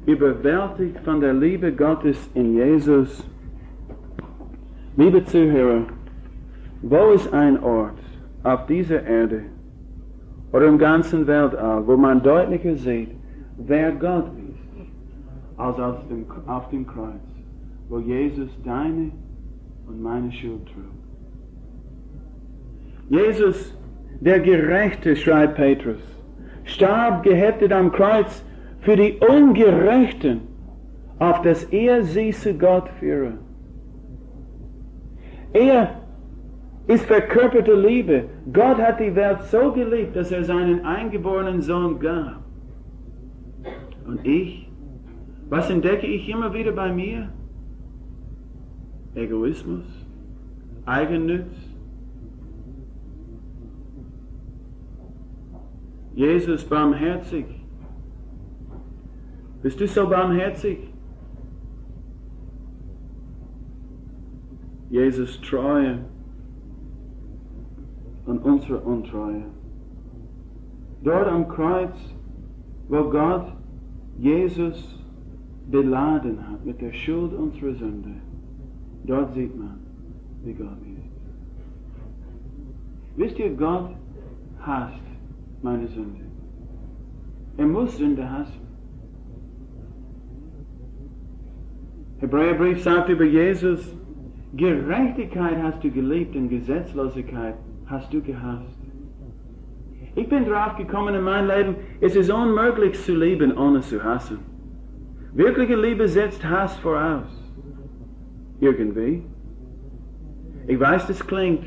überwältigt von der Liebe Gottes in Jesus. Liebe Zuhörer, wo ist ein Ort auf dieser Erde oder im ganzen Weltall, wo man deutlicher sieht, wer Gott ist, als auf dem Kreuz, wo Jesus deine und meine Schuld trug. Jesus, der Gerechte, schreibt Petrus, starb geheftet am Kreuz für die Ungerechten, auf dass er sie zu Gott führe. Er ist verkörperte Liebe. Gott hat die Welt so geliebt, dass er seinen eingeborenen Sohn gab. Und was entdecke ich immer wieder bei mir? Egoismus, Eigennutz. Jesus, barmherzig. Bist du so barmherzig? Jesus, Treue und unsere Untreue. Dort am Kreuz, wo Gott Jesus beladen hat mit der Schuld unserer Sünde, dort sieht man, wie Gott ist. Wisst ihr, Gott hasst meine Sünde. Er muss Sünde hassen. Hebräerbrief sagt über Jesus, Gerechtigkeit hast du geliebt und Gesetzlosigkeit hast du gehasst. Ich bin drauf gekommen in meinem Leben, es ist unmöglich zu lieben, ohne zu hassen. Wirkliche Liebe setzt Hass voraus. Irgendwie. Ich weiß, das klingt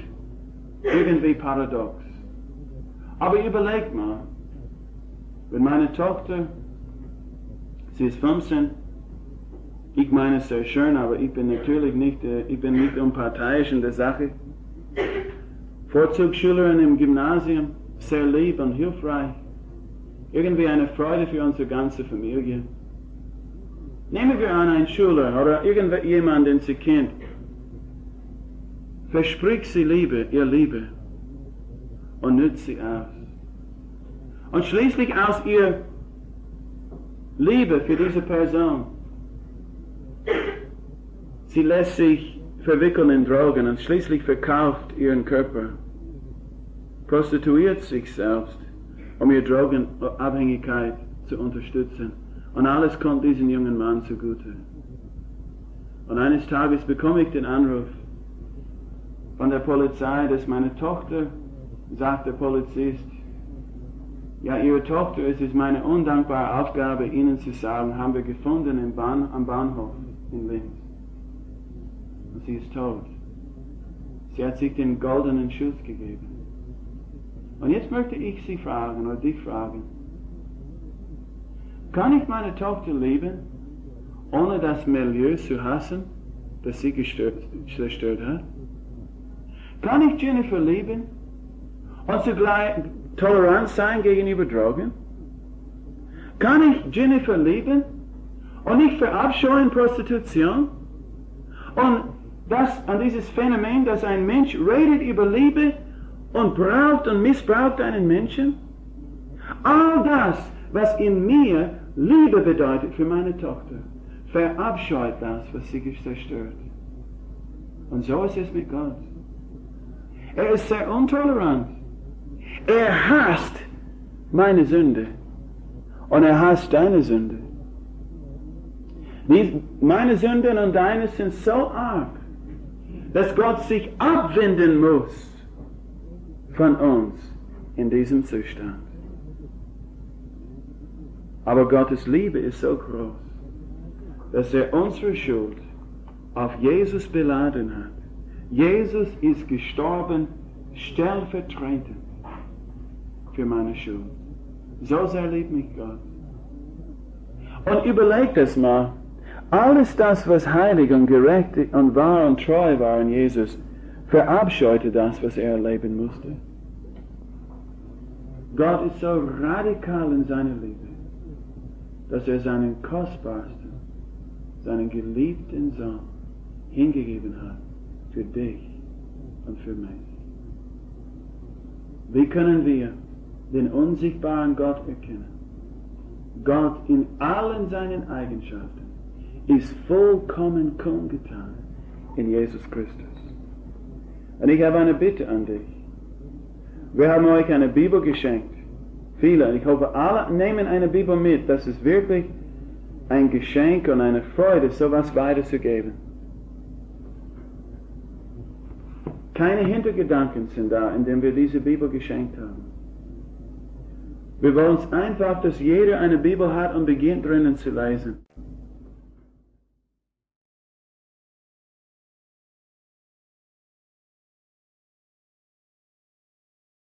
irgendwie paradox. Aber überlegt mal, wenn meine Tochter, sie ist 15, ich meine es sehr schön, aber ich bin natürlich nicht, unparteiisch in der Sache. Vorzugsschülerin im Gymnasium, sehr lieb und hilfreich. Irgendwie eine Freude für unsere ganze Familie. Nehmen wir an, ein Schüler oder irgendjemand, den sie kennt, verspricht sie Liebe, ihr Liebe, und nützt sie aus. Und schließlich aus ihr Liebe für diese Person, sie lässt sich verwickeln in Drogen und schließlich verkauft ihren Körper, prostituiert sich selbst, um ihre Drogenabhängigkeit zu unterstützen. Und alles kommt diesem jungen Mann zugute. Und eines Tages bekomme ich den Anruf von der Polizei, dass meine Tochter, sagt der Polizist, ja, Ihre Tochter, es ist meine undankbare Aufgabe, Ihnen zu sagen, haben wir gefunden am Bahnhof in Linz. Und sie ist tot. Sie hat sich den goldenen Schuss gegeben. Und jetzt möchte ich Sie fragen, oder dich fragen, kann ich meine Tochter lieben, ohne das Milieu zu hassen, das sie zerstört hat? Kann ich Jennifer lieben und zugleich tolerant sein gegenüber Drogen? Kann ich Jennifer lieben und nicht verabscheuen Prostitution? Und dieses Phänomen, dass ein Mensch redet über Liebe und braucht und missbraucht einen Menschen? All das, was in mir Liebe bedeutet für meine Tochter, verabscheut das, was sie zerstört. Und so ist es mit Gott. Er ist sehr untolerant. Er hasst meine Sünde und er hasst deine Sünde. Meine Sünden und deine sind so arg, dass Gott sich abwenden muss von uns in diesem Zustand. Aber Gottes Liebe ist so groß, dass er unsere Schuld auf Jesus beladen hat. Jesus ist gestorben stellvertretend für meine Schuld. So sehr liebt mich Gott. Und überleg das mal. Alles das, was heilig und gerecht und wahr und treu war in Jesus, verabscheute das, was er erleben musste. Gott ist so radikal in seiner Liebe, dass er seinen kostbarsten, seinen geliebten Sohn hingegeben hat für dich und für mich. Wie können wir den unsichtbaren Gott erkennen? Gott in allen seinen Eigenschaften ist vollkommen kundgetan in Jesus Christus. Und ich habe eine Bitte an dich. Wir haben euch eine Bibel geschenkt. Viele, und ich hoffe, alle nehmen eine Bibel mit. Das ist wirklich ein Geschenk und eine Freude, sowas weiterzugeben. Keine Hintergedanken sind da, indem wir diese Bibel geschenkt haben. Wir wollen einfach, dass jeder eine Bibel hat und beginnt drinnen zu lesen.